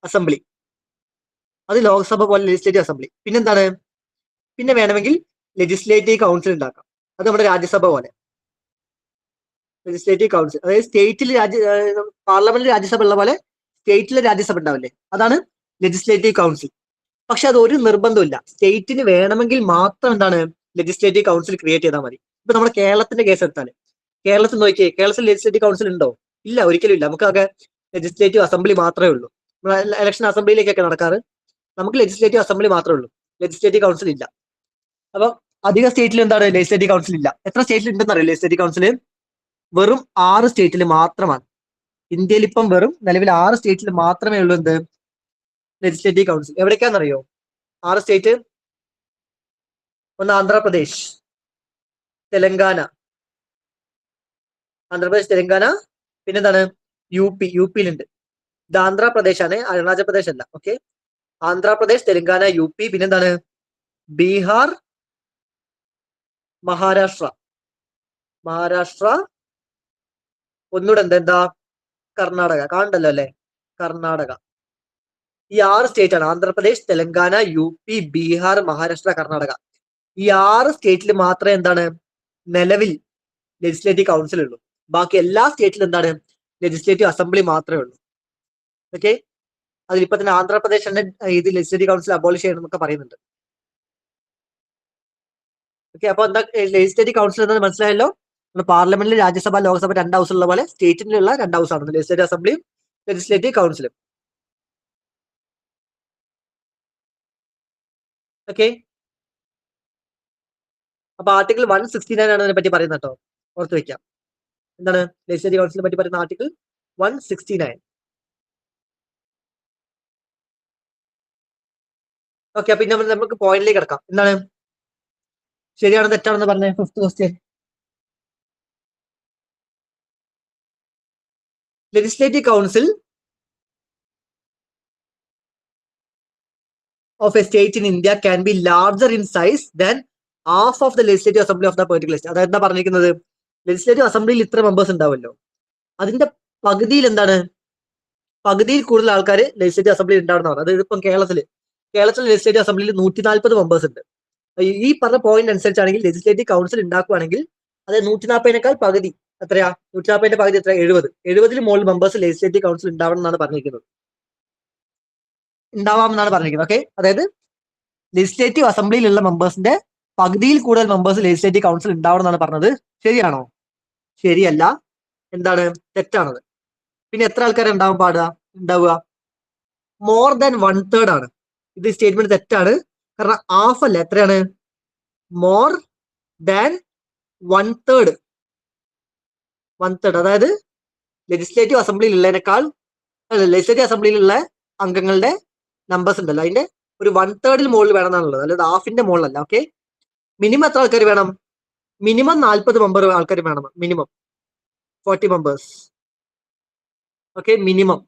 അസംബ്ലി, അത് ലോക്സഭ പോലെ ലെജിസ്ലേറ്റീവ് അസംബ്ലി. പിന്നെന്താണ്? പിന്നെ വേണമെങ്കിൽ ലെജിസ്ലേറ്റീവ് കൗൺസിൽ ഉണ്ടാക്കാം, അത് നമ്മുടെ രാജ്യസഭ പോലെ. ലെജിസ്ലേറ്റീവ് കൗൺസിൽ, അതായത് സ്റ്റേറ്റിൽ പാർലമെന്റിൽ രാജ്യസഭ ഉള്ള പോലെ സ്റ്റേറ്റിലെ രാജ്യസഭ ഉണ്ടാവില്ലേ, അതാണ് ലെജിസ്ലേറ്റീവ് കൗൺസിൽ. പക്ഷെ അത് ഒരു നിർബന്ധമില്ല, സ്റ്റേറ്റിന് വേണമെങ്കിൽ മാത്രം എന്താണ് ലെജിസ്ലേറ്റീവ് കൗൺസിൽ ക്രിയേറ്റ് ചെയ്താൽ മതി. ഇപ്പൊ നമ്മുടെ കേരളത്തിന്റെ കേസ് എടുത്താൽ, കേരളത്തിൽ നോക്കിയേ, കേരളത്തിൽ ലെജിസ്ലേറ്റീവ് കൗൺസിൽ ഉണ്ടോ? ഇല്ല, ഒരിക്കലും ഇല്ല. നമുക്കൊക്കെ ലെജിസ്ലേറ്റീവ് അസംബ്ലി മാത്രമേ ഉള്ളൂ. ഇലക്ഷൻ അസംബ്ലിയിലേക്കൊക്കെ നടക്കാറ്, നമുക്ക് ലെജിസ്ലേറ്റീവ് അസംബ്ലി മാത്രമേ ഉള്ളൂ, ലെജിസ്ലേറ്റീവ് കൗൺസിൽ ഇല്ല. അപ്പൊ അധിക സ്റ്റേറ്റിൽ എന്താണ് ലെജിസ്ലേറ്റീവ് കൗൺസിൽ ഇല്ല. എത്ര സ്റ്റേറ്റിൽ ഉണ്ടെന്ന് അറിയാം ലെജിസ്ലേറ്റീവ് കൗൺസിൽ? വെറും 6 സ്റ്റേറ്റിൽ മാത്രമാണ്. ഇന്ത്യയിൽ ഇപ്പം വെറും നിലവിൽ 6 സ്റ്റേറ്റിൽ മാത്രമേ ഉള്ളൂ എന്ത് ലെജിസ്ലേറ്റീവ് കൗൺസിൽ. എവിടേക്കാണെന്നറിയോ 6 സ്റ്റേറ്റ്? ഒന്ന് ആന്ധ്രാപ്രദേശ്, തെലങ്കാന, തെലങ്കാന, പിന്നെന്താണ് യു പിയിലുണ്ട്. ഇത് ആന്ധ്രാപ്രദേശ് ആണ്, അരുണാചൽ പ്രദേശ് അല്ല. Okay, Andhra Pradesh, Telangana, U P, പിന്നെന്താണ് ബീഹാർ, മഹാരാഷ്ട്ര, ഒന്നുകൂടെ എന്താ കർണാടക. കാണണ്ടല്ലോ അല്ലെ, കർണാടക. ഈ 6 സ്റ്റേറ്റ് ആണ്, ആന്ധ്രാപ്രദേശ്, തെലങ്കാന, യു പി, ബീഹാർ, മഹാരാഷ്ട്ര, കർണാടക. ഈ 6 സ്റ്റേറ്റിൽ മാത്രമേ എന്താണ് നിലവിൽ ലെജിസ്ലേറ്റീവ് കൗൺസിൽ ഉള്ളൂ. ബാക്കി എല്ലാ സ്റ്റേറ്റിലും എന്താണ് ലെജിസ്ലേറ്റീവ് അസംബ്ലി മാത്രമേ ഉള്ളൂ. ഓക്കെ, അതിലിപ്പോ തന്നെ ആന്ധ്രാപ്രദേശ് തന്നെ ഇത് ലെജിസ്ലേറ്റീവ് കൗൺസിൽ അബോളിഷ് ചെയ്യണം എന്നൊക്കെ പറയുന്നുണ്ട്. ഓക്കെ, അപ്പൊ എന്താ ലെജിസ്ലേറ്റീവ് കൗൺസിൽ എന്നത് മനസ്സിലായല്ലോ. പാർലമെന്റിൽ രാജ്യസഭ, ലോക്സഭ 2 ഹൗസ് ഉള്ള പോലെ സ്റ്റേറ്റിലുള്ള 2 ഹൗസ് ആണ് ലെജിസ്ലേറ്റീവ് അസംബ്ലിയും ലെജിസ്ലേറ്റീവ് കൗൺസിലും. ഓക്കെ, അപ്പൊ ആർട്ടിക്കിൾ 169 ആണ് അതിനെ പറ്റി പറയുന്നത് കേട്ടോ, ഓർത്ത് വെക്കാം. എന്താണ് ലെജിസ്ലേറ്റീവ് കൗൺസിലിനെ പറ്റി പറയുന്ന ആർട്ടിക്കിൾ 169. ഓക്കെ, പിന്നെ നമുക്ക് പോയിന്റിലേക്ക് കിടക്കാം. എന്താണ് ശരിയാണോ തെറ്റാണെന്ന് പറഞ്ഞേ? 5th question, legislative council of a state in India can be larger in size than half of the legislative assembly of the particular state. അതായത് എന്താ പറഞ്ഞിരിക്കുന്നത്, ലെജിസ്ലേറ്റീവ് അസംബ്ലിയിൽ ഇത്ര മെമ്പേഴ്സ് ഉണ്ടാവല്ലോ, അതിന്റെ പകുതിയിൽ എന്താണ് പകുതിയിൽ കൂടുതൽ ആൾക്കാർ ലെജിസ്ലേറ്റീവ് അസംബ്ലിയിൽ ഉണ്ടാവുന്നതാണ്. അതായത് ഇപ്പം കേരളത്തിലെ ലെജിസ്ലേറ്റീവ് അസംബ്ലിയിൽ 140 മെമ്പേഴ്സ് ഉണ്ട്. ഈ പറഞ്ഞ പോയിന്റ് അനുസരിച്ചാണെങ്കിൽ ലെജിസ്ലേറ്റീവ് കൗൺസിൽ ഉണ്ടാക്കുകയാണെങ്കിൽ അത് 140നേക്കാൾ പകുതി എത്രയാ, 140ന്റെ പകുതി എത്ര, 70 മുകളിൽ മെമ്പേഴ്സ് ലെജിസ്ലേറ്റീവ് കൗൺസിൽ ഉണ്ടാവണം എന്നാണ് പറഞ്ഞിരിക്കുന്നത്, ഉണ്ടാവാമെന്നാണ് പറഞ്ഞിരിക്കുന്നത്. ഓക്കെ, അതായത് ലെജിസ്ലേറ്റീവ് അസംബ്ലിയിലുള്ള മെമ്പേഴ്സിന്റെ പകുതിയിൽ കൂടുതൽ മെമ്പേഴ്സ് ലെജിസ്ലേറ്റീവ് കൗൺസിൽ ഉണ്ടാവണം എന്നാണ് പറഞ്ഞത്. ശരിയാണോ? ശരിയല്ല, എന്താണ് തെറ്റാണത്. പിന്നെ എത്ര ആൾക്കാർ ഉണ്ടാവുക? മോർ ദാൻ 1/3 ആണ്. ഇത് സ്റ്റേറ്റ്മെന്റ് തെറ്റാണ്. കാരണം ഹാഫ് അല്ല, എത്രയാണ്? More than 1/3. അതായത് ലെജിസ്ലേറ്റീവ് അസംബ്ലിയിൽ ഉള്ളതിനേക്കാൾ, ലെജിസ്ലേറ്റീവ് അസംബ്ലിയിലുള്ള അംഗങ്ങളുടെ നമ്പേഴ്സ് ഉണ്ടല്ലോ, അതിന്റെ ഒരു 1/3 മുകളിൽ വേണം എന്നാണുള്ളത്, അല്ലാതെ ഹാഫിന്റെ മുകളിലല്ല. ഓക്കെ, മിനിമം എത്ര ആൾക്കാർ വേണം? മിനിമം 40 മെമ്പർ ആൾക്കാർ വേണം, മിനിമം 40 മെമ്പേഴ്സ്. ഓക്കെ, മിനിമം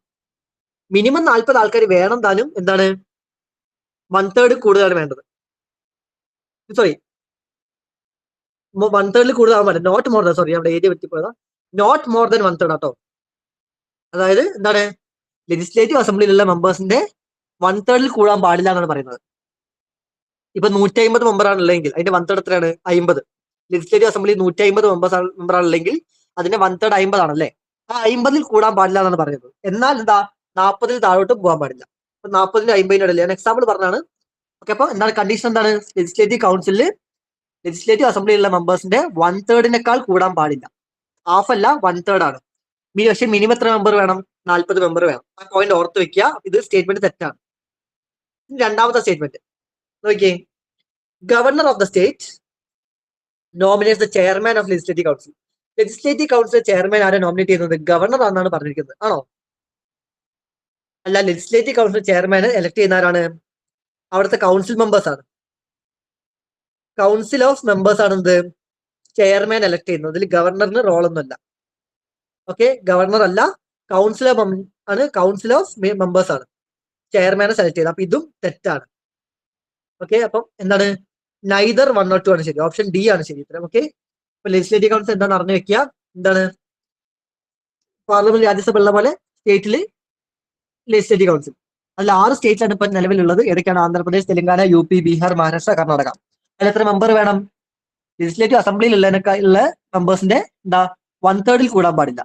40 ആൾക്കാർ വേണം താനും. എന്താണ് 1/3 കൂടുതലാണ് വേണ്ടത്. സോറി, 1/3 കൂടുതലാവാൻ പാടില്ല, നോട്ട് മോർ ദാൻ. സോറി, അവിടെ എഴുതി പറ്റിപ്പോയതാ, നോട്ട് മോർ ദാൻ 1/3 കേട്ടോ. അതായത് എന്താണ് ലെജിസ്ലേറ്റീവ് അസംബ്ലിയിലുള്ള മെമ്പേഴ്സിന്റെ 1/3 കൂടാൻ പാടില്ല എന്നാണ് പറയുന്നത്. ഇപ്പൊ 150 മെമ്പറാണ് ഉള്ളതെങ്കിൽ അതിന്റെ 1/3 എത്രയാണ്? 50. ലെജിസ്ലേറ്റീവ് അസംബ്ലി 150 മെമ്പറാണ് ഉള്ളെങ്കിൽ അതിന്റെ 1/3 50 ആണല്ലേ. ആ 50-ൽ കൂടാൻ പാടില്ല എന്നാണ് പറയുന്നത്. എന്നാൽ എന്താ 40-ൽ താഴോട്ടും പോകാൻ പാടില്ല. അപ്പൊ 40-നും 50-നും ഇടയിൽ ഞാൻ എക്സാമ്പിൾ പറഞ്ഞാണ്. ഓക്കെ, അപ്പൊ എന്താണ് കണ്ടീഷൻ? എന്താണ് ലെജിസ്ലേറ്റീവ് കൗൺസിലിൽ ലെജിസ്ലേറ്റീവ് അസംബ്ലിയിലുള്ള മെമ്പേഴ്സിന്റെ 1/3 കൂടാൻ പാടില്ല. ഹാഫ് അല്ല, 1/3 ആണ്. പക്ഷെ മിനിമം എത്ര മെമ്പർ വേണം? 40 മെമ്പർ വേണം. ആ പോയിന്റ് ഓർത്ത് വെക്കുക. ഇത് സ്റ്റേറ്റ്മെന്റ് തെറ്റാണ്. രണ്ടാമത്തെ സ്റ്റേറ്റ്മെന്റ് നോക്കിയേ, governor of the state നോമിനേറ്റ്സ് the chairman of legislative council. Legislative council chairman ആരെ നോമിനേറ്റ് ചെയ്യുന്നത്? ഗവർണർ ആണെന്നാണ് പറഞ്ഞിരിക്കുന്നത്. ആണോ? അല്ല, ലെജിസ്ലേറ്റീവ് കൗൺസിൽ ചെയർമാൻ എലക്ട് ചെയ്യുന്ന ആരാണ്? അവിടുത്തെ കൗൺസിൽ മെമ്പേഴ്സ് ആണ്. കൗൺസിൽ ഓഫ് മെമ്പേഴ്സ് ആണ് എന്ത് ചെയർമാൻ എലക്ട് ചെയ്യുന്നത്. അതിൽ ഗവർണറിന് റോളൊന്നുമല്ല. ഓക്കെ, ഗവർണർ അല്ല, കൗൺസിൽ ആണ്, കൗൺസിൽ ഓഫ് മെമ്പേഴ്സ് ആണ് ചെയർമാനെ സെലക്ട് ചെയ്തത്. അപ്പൊ ഇതും തെറ്റാണ്. ഓക്കെ, അപ്പം എന്താണ് നൈദർ 1 or 2 ആണ് ശരി. ഓപ്ഷൻ ഡി ആണ് ശരി ഉത്തരം. ഓക്കെ, അപ്പൊ ലെജിസ്ലേറ്റീവ് കൗൺസിൽ എന്താണ് അറിഞ്ഞു വെക്കുക. എന്താണ് പാർലമെന്റ് രാജ്യസഭ ഉള്ള പോലെ സ്റ്റേറ്റില് ലെജിസ്ലേറ്റീവ് കൗൺസിൽ. അതിൽ 6 സ്റ്റേറ്റിലാണ് ഇപ്പൊ നിലവിലുള്ളത്. ഏതൊക്കെയാണ്? Andhra Pradesh, Telangana, U P, Bihar, Maharashtra, Karnataka. അതിൽ എത്ര മെമ്പർ വേണം? ലെജിസ്ലേറ്റീവ് അസംബ്ലിയിൽ ഉള്ള മെമ്പേഴ്സിന്റെ എന്താ 1/3 കൂടാൻ പാടില്ല.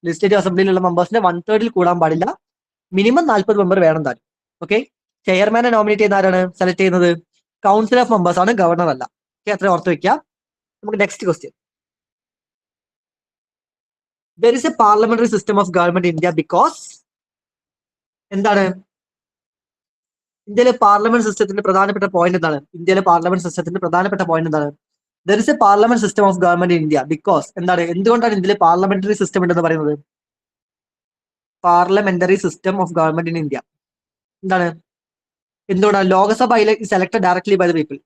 ലെജിസ്ലേറ്റീവ് അസംബ്ലിയിലുള്ള മെമ്പേഴ്സിന്റെ 1/3 കൂടാൻ പാടില്ല. മിനിമം 40 മെമ്പർ വേണം താൻ. ഓക്കെ, ചെയർമാനെ നോമിനേറ്റ് ചെയ്യുന്ന ആരാണ്? സെലക്ട് ചെയ്യുന്നത് കൗൺസിൽ ഓഫ് മെമ്പേഴ്സ് ആണ്, ഗവർണർ അല്ല. ഓക്കെ, അത്ര ഓർത്ത് വെക്കാം. നമുക്ക് next question. There is A parliamentary system of government India because എന്താണ് ഇന്ത്യയിലെ പാർലമെന്റ് സിസ്റ്റത്തിന്റെ പ്രധാനപ്പെട്ട പോയിന്റ് എന്താണ്? ഇന്ത്യയിലെ പാർലമെന്റ് സിസ്റ്റത്തിന്റെ പ്രധാനപ്പെട്ട പോയിന്റ് എന്താണ്? There is a parliament system of government India because എന്താണ്? എന്തുകൊണ്ടാണ് ഇന്ത്യയിലെ പാർലമെന്ററി സിസ്റ്റം ഉണ്ടെന്ന് പറയുന്നത്? Parliamentary system of government in India എന്താണ്? എന്തുകൊണ്ടാണ്? Lok Sabha selected directly by the people.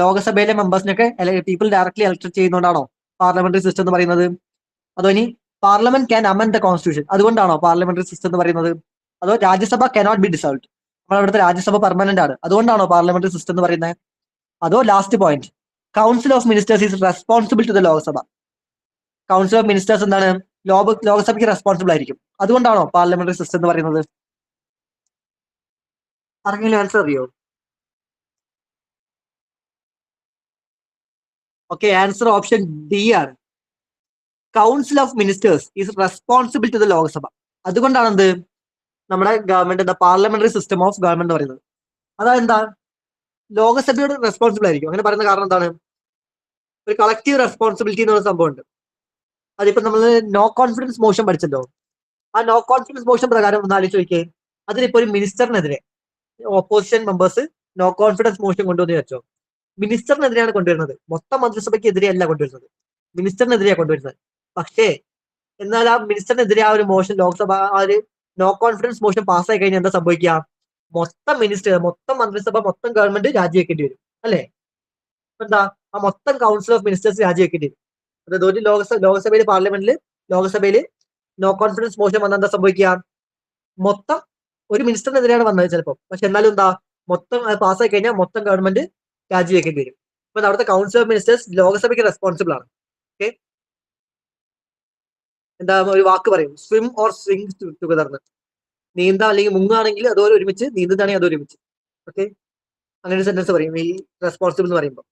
ലോകസഭയിലെ മെമ്പേഴ്സിനൊക്കെ പീപ്പിൾ ഡയറക്ട്ലി എലക്ട് ചെയ്യുന്നതുകൊണ്ടാണോ പാർലമെന്ററി സിസ്റ്റം എന്ന് പറയുന്നത്? അതോ ഇനി parliament can amend the constitution, അതുകൊണ്ടാണോ പാർലമെന്ററി സിസ്റ്റം എന്ന് പറയുന്നത്? അതോ രാജ്യസഭ കനോട്ട് ബി ഡിസോൾവ്ഡ്, നമ്മൾ അവിടുത്തെ രാജ്യസഭ പെർമനന്റ് ആണ്, അതുകൊണ്ടാണോ പാർലമെന്ററി സിസ്റ്റം എന്ന് പറയുന്നത്? അതോ last point, council of ministers is responsible to the Lok Sabha. Council of ministers എന്താണ്? ലോകസഭയ്ക്ക് റെസ്പോൺസിബിൾ ആയിരിക്കും, അതുകൊണ്ടാണോ പാർലമെന്ററി സിസ്റ്റം എന്ന് പറയുന്നത്? ആർക്കെങ്കിലും ആൻസർ അറിയോ? ഓക്കെ, ആൻസർ ഓപ്ഷൻ ഡി ആണ്. Council of ministers is responsible to the Lok Sabha. അതുകൊണ്ടാണ് എന്ത് നമ്മുടെ government parliamentary system of government പറയുന്നത്. അതായത് എന്താ, ലോകസഭയോട് റെസ്പോൺസിബിൾ ആയിരിക്കും. അങ്ങനെ പറയുന്ന കാരണം എന്താണ്? ഒരു കളക്റ്റീവ് റെസ്പോൺസിബിലിറ്റി എന്ന് പറയുന്ന സംഭവം ഉണ്ട്. അതിപ്പോ നമ്മൾ നോ കോൺഫിഡൻസ് മോഷൻ പഠിച്ചല്ലോ. ആ നോ കോൺഫിഡൻസ് മോഷൻ പ്രകാരം ഒന്ന് ആലോചിച്ച് നോക്കിയേ, അതിലിപ്പോ ഒരു മിനിസ്റ്ററിനെതിരെ opposition members no confidence motion കൊണ്ടുവന്ന് വെച്ചോ, മിനിസ്റ്ററിനെതിരെയാണ് കൊണ്ടുവരുന്നത്, മൊത്തം മന്ത്രിസഭയ്ക്ക് എതിരെയല്ല കൊണ്ടുവരുന്നത്, മിനിസ്റ്ററിനെതിരെയാണ് കൊണ്ടുവരുന്നത്. പക്ഷേ എന്നാൽ ആ മിനിസ്റ്ററിനെതിരെ ആ ഒരു മോഷൻ ലോക്സഭ ആ ഒരു നോ കോൺഫിഡൻസ് മോഷൻ പാസ്സായി കഴിഞ്ഞാൽ എന്താ സംഭവിക്കുക? മൊത്തം മന്ത്രിസഭ, മൊത്തം ഗവൺമെന്റ് രാജിവെക്കേണ്ടി വരും, അല്ലെ? എന്താ, ആ മൊത്തം കൗൺസിൽ ഓഫ് മിനിസ്റ്റേഴ്സ് രാജിവെക്കേണ്ടി വരും. അതായത് ഒരു ലോകസഭയിൽ പാർലമെന്റിൽ ലോകസഭയിൽ നോ കോൺഫിഡൻസ് മോഷൻ വന്നാൽ എന്താ സംഭവിക്കുക? മൊത്തം ഒരു മിനിസ്റ്ററിനെതിരെയാണ് വന്നത് ചിലപ്പോൾ, പക്ഷെ എന്നാലും എന്താ, മൊത്തം പാസ്സായി കഴിഞ്ഞാൽ മൊത്തം ഗവൺമെന്റ് രാജിവെക്കേണ്ടി വരും. അപ്പൊ അവിടുത്തെ കൗൺസിൽ ഓഫ് മിനിസ്റ്റേഴ്സ് ലോകസഭയ്ക്ക് റെസ്പോൺസിബിൾ ആണ്. ഓക്കെ, എന്താ ഒരു വാക്ക് പറയും, സ്വിം ഓർ സ്വിങ് ടുഗദർ. നീന്താ അല്ലെങ്കിൽ മുങ്ങുകയാണെങ്കിൽ അതുപോലെ ഒരുമിച്ച്, നീന്തുകയാണെങ്കിൽ അത് ഒരുമിച്ച്. ഓക്കെ, അങ്ങനെ ഒരു സെന്റൻസ് പറയും ഈ റെസ്പോൺസിബിൾ എന്ന് പറയുമ്പോൾ.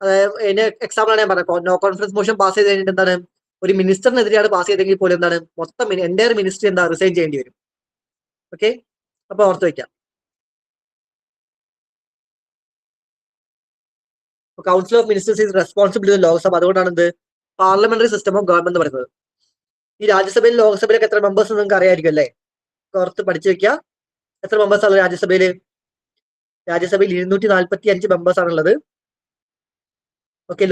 അതായത് എക്സാമ്പിൾ ആണ് ഞാൻ പറഞ്ഞത്. നോ കോൺഫിഡൻസ് മോഷൻ പാസ് ചെയ്ത് കഴിഞ്ഞിട്ട് എന്താണ്, ഒരു മിനിസ്റ്ററിനെതിരെയാണ് പാസ് ചെയ്തെങ്കിൽ പോലും എന്താണ്, മൊത്തം എൻ്റയർ മിനിസ്റ്ററി എന്താ റിസൈൻ ചെയ്യേണ്ടി വരും. ഓക്കെ, അപ്പൊ ഓർത്ത് വയ്ക്കാം. Council of ministers is responsible to Lok Sabha, അതുകൊണ്ടാണ് എന്ത് പാർലമെന്ററി സിസ്റ്റം ഓഫ് ഗവൺമെന്റ് പറയുന്നത്. ഈ രാജ്യസഭയിൽ ലോക്സഭയിലൊക്കെ എത്ര മെമ്പേഴ്സ് നിങ്ങൾക്ക് അറിയായിരിക്കും അല്ലേ? ഓർത്ത് പഠിച്ചു വെക്കുക. എത്ര മെമ്പേഴ്സ് ആണ് രാജ്യസഭയിൽ? രാജ്യസഭയിൽ 245 മെമ്പേഴ്സ് ആണുള്ളത്. ഓക്കെ,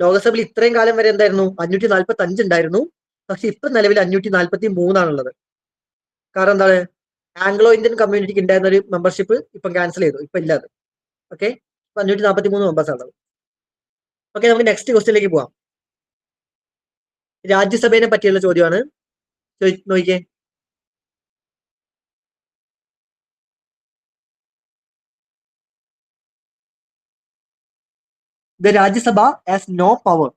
ലോകസഭയിൽ ഇത്രയും കാലം വരെ എന്തായിരുന്നു, 545 ഉണ്ടായിരുന്നു. പക്ഷെ ഇപ്പൊ നിലവിൽ 543 ആണുള്ളത്. കാരണം എന്താണ്, ആംഗ്ലോ ഇന്ത്യൻ കമ്മ്യൂണിറ്റിക്ക് ഉണ്ടായിരുന്ന ഒരു മെമ്പർഷിപ്പ് ഇപ്പം ക്യാൻസൽ ചെയ്തു, ഇപ്പൊ ഇല്ലാതെ. ഓക്കെ, 543 മെമ്പേഴ്സ് ആണുള്ളത്. ഓക്കെ, നമുക്ക് നെക്സ്റ്റ് ക്വസ്റ്റ്യനിലേക്ക് പോവാം. രാജ്യസഭയെ പറ്റിയുള്ള ചോദ്യമാണ്. നോക്കിയേ, the Rajya Sabha has no power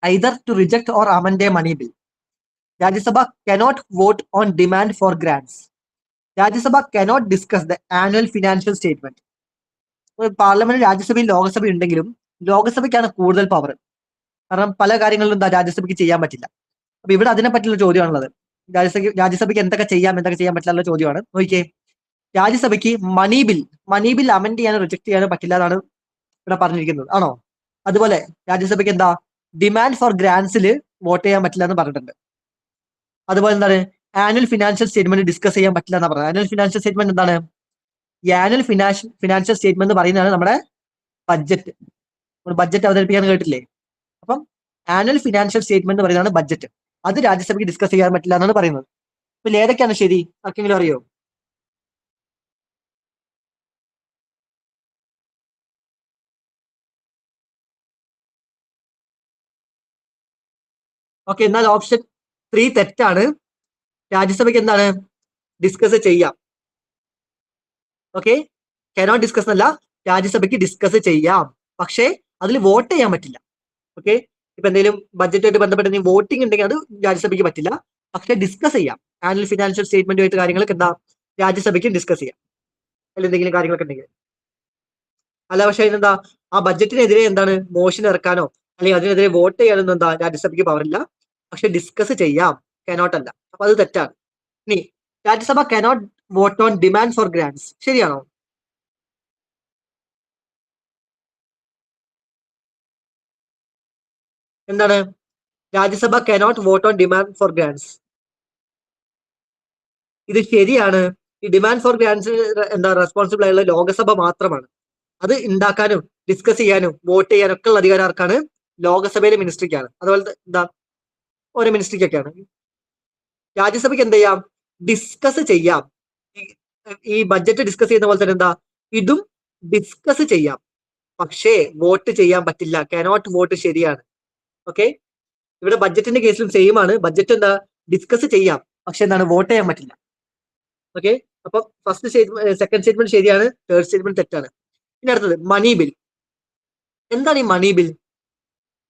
either to reject or amend a money bill. Rajya Sabha cannot vote on demand for grants. Rajya Sabha cannot discuss the annual financial statement. Parliament രാജ്യസഭയും ലോകസഭയും ഉണ്ടെങ്കിലും ലോകസഭയ്ക്കാണ് കൂടുതൽ power. കാരണം പല കാര്യങ്ങളിലും എന്താ രാജ്യസഭയ്ക്ക് ചെയ്യാൻ പറ്റില്ല. അപ്പൊ ഇവിടെ അതിനെ പറ്റിയുള്ള ചോദ്യമാണുള്ളത്. രാജ്യസഭയ്ക്ക് എന്തൊക്കെ ചെയ്യാൻ പറ്റില്ല ചോദ്യമാണ്. നോക്കിയേ, രാജ്യസഭയ്ക്ക് മണി ബിൽ അമെൻഡ് ചെയ്യാനോ റിജക്ട് ചെയ്യാനോ പറ്റില്ല എന്നാണ് ഇവിടെ പറഞ്ഞിരിക്കുന്നത്, ആണോ? അതുപോലെ രാജ്യസഭയ്ക്ക് എന്താ ഡിമാൻഡ് ഫോർ ഗ്രാൻസിൽ വോട്ട് ചെയ്യാൻ പറ്റില്ല എന്ന് പറഞ്ഞിട്ടുണ്ട്. അതുപോലെ എന്താണ്, ആനുവൽ ഫിനാൻഷ്യൽ സ്റ്റേറ്റ്മെന്റ് ഡിസ്കസ് ചെയ്യാൻ പറ്റില്ല എന്നാ പറയുന്നത്. ആനുവൽ ഫിനാൻഷ്യൽ സ്റ്റേറ്റ്മെന്റ് എന്താണ്? ഈ ആനുവൽ ഫിനാൻഷ്യൽ സ്റ്റേറ്റ്മെന്റ് എന്ന് പറയുന്നതാണ് നമ്മുടെ ബഡ്ജറ്റ്. ബഡ്ജറ്റ് അവതരിപ്പിക്കാൻ കേട്ടില്ലേ? അപ്പം ആനുവൽ ഫിനാൻഷ്യൽ സ്റ്റേറ്റ്മെന്റ് എന്ന് പറയുന്നതാണ് ബഡ്ജറ്റ്. അത് രാജ്യസഭയ്ക്ക് ഡിസ്കസ് ചെയ്യാൻ പറ്റില്ല എന്നാണ് പറയുന്നത്. അപ്പൊ ഏതൊക്കെയാണ് ശരി? ആർക്കെങ്കിലും അറിയോ? ഓക്കെ, എന്നാൽ ഓപ്ഷൻ 3 തെറ്റാണ്. രാജ്യസഭയ്ക്ക് എന്താണ് ഡിസ്കസ് ചെയ്യാം. ഓക്കെ, കനോട്ട് ഡിസ്കസ് എന്നല്ല, രാജ്യസഭയ്ക്ക് ഡിസ്കസ് ചെയ്യാം, പക്ഷേ അതിൽ വോട്ട് ചെയ്യാൻ പറ്റില്ല. ഓക്കെ, ഇപ്പൊ എന്തെങ്കിലും ബഡ്ജറ്റുമായിട്ട് ബന്ധപ്പെട്ട് വോട്ടിംഗ് ഉണ്ടെങ്കിൽ അത് രാജ്യസഭയ്ക്ക് പറ്റില്ല, പക്ഷെ ഡിസ്കസ് ചെയ്യാം. ആനുവൽ ഫിനാൻഷ്യൽ സ്റ്റേറ്റ്മെന്റുമായിട്ട് കാര്യങ്ങളൊക്കെ എന്താ രാജ്യസഭയ്ക്ക് ഡിസ്കസ് ചെയ്യാം, അതിൽ എന്തെങ്കിലും കാര്യങ്ങളൊക്കെ ഉണ്ടെങ്കിൽ. അല്ല പക്ഷെ അതിനെന്താ ആ ബഡ്ജറ്റിനെതിരെ എന്താണ് മോഷൻ ഇറക്കാനോ അല്ലെങ്കിൽ അതിനെതിരെ വോട്ട് ചെയ്യാനൊന്നും എന്താ രാജ്യസഭയ്ക്ക് പവറില്ല. പക്ഷെ ഡിസ്കസ് ചെയ്യാം, കനോട്ട് അല്ല. അപ്പൊ അത് തെറ്റാണ്. ഇനി Rajya Sabha cannot vote on demand for grants, ശരിയാണോ? എന്താണ്? Rajya Sabha cannot vote on demand for grants. ഇത് ശരിയാണ്. ഈ ഡിമാൻഡ് ഫോർ ഗ്രാൻസ് എന്താ റെസ്പോൺസിബിൾ ആയുള്ള ലോകസഭ മാത്രമാണ്. അത് ഉണ്ടാക്കാനും ഡിസ്കസ് ചെയ്യാനും വോട്ട് ചെയ്യാനും ഒക്കെ ഉള്ള അധികാരം ആർക്കാണ്? ലോകസഭയിലെ മിനിസ്ട്രിക്കാണ്. അതുപോലെ എന്താ ഓരോ മിനിസ്ട്രിക്കൊക്കെയാണ്. രാജ്യസഭയ്ക്ക് എന്ത് ചെയ്യാം? ഡിസ്കസ് ചെയ്യാം. ഈ ബഡ്ജറ്റ് ഡിസ്കസ് ചെയ്യുന്ന പോലെ തന്നെ എന്താ ഇതും ഡിസ്കസ് ചെയ്യാം, പക്ഷേ വോട്ട് ചെയ്യാൻ പറ്റില്ല. കനോട്ട് വോട്ട് ശരിയാണ്. ഓക്കെ, ഇവിടെ ബഡ്ജറ്റിന്റെ കേസിലും സെയിം ആണ്. ബഡ്ജറ്റ് എന്താ ഡിസ്കസ് ചെയ്യാം, പക്ഷെ എന്താണ് വോട്ട് ചെയ്യാൻ പറ്റില്ല. ഓക്കെ, അപ്പൊ ഫസ്റ്റ് സ്റ്റേറ്റ്മെന്റ്, സെക്കൻഡ് സ്റ്റേറ്റ്മെന്റ് ശരിയാണ്, തേർഡ് സ്റ്റേറ്റ്മെന്റ് തെറ്റാണ്. ഇനി അടുത്തത് മണി ബിൽ. എന്താണ് ഈ മണി ബിൽ?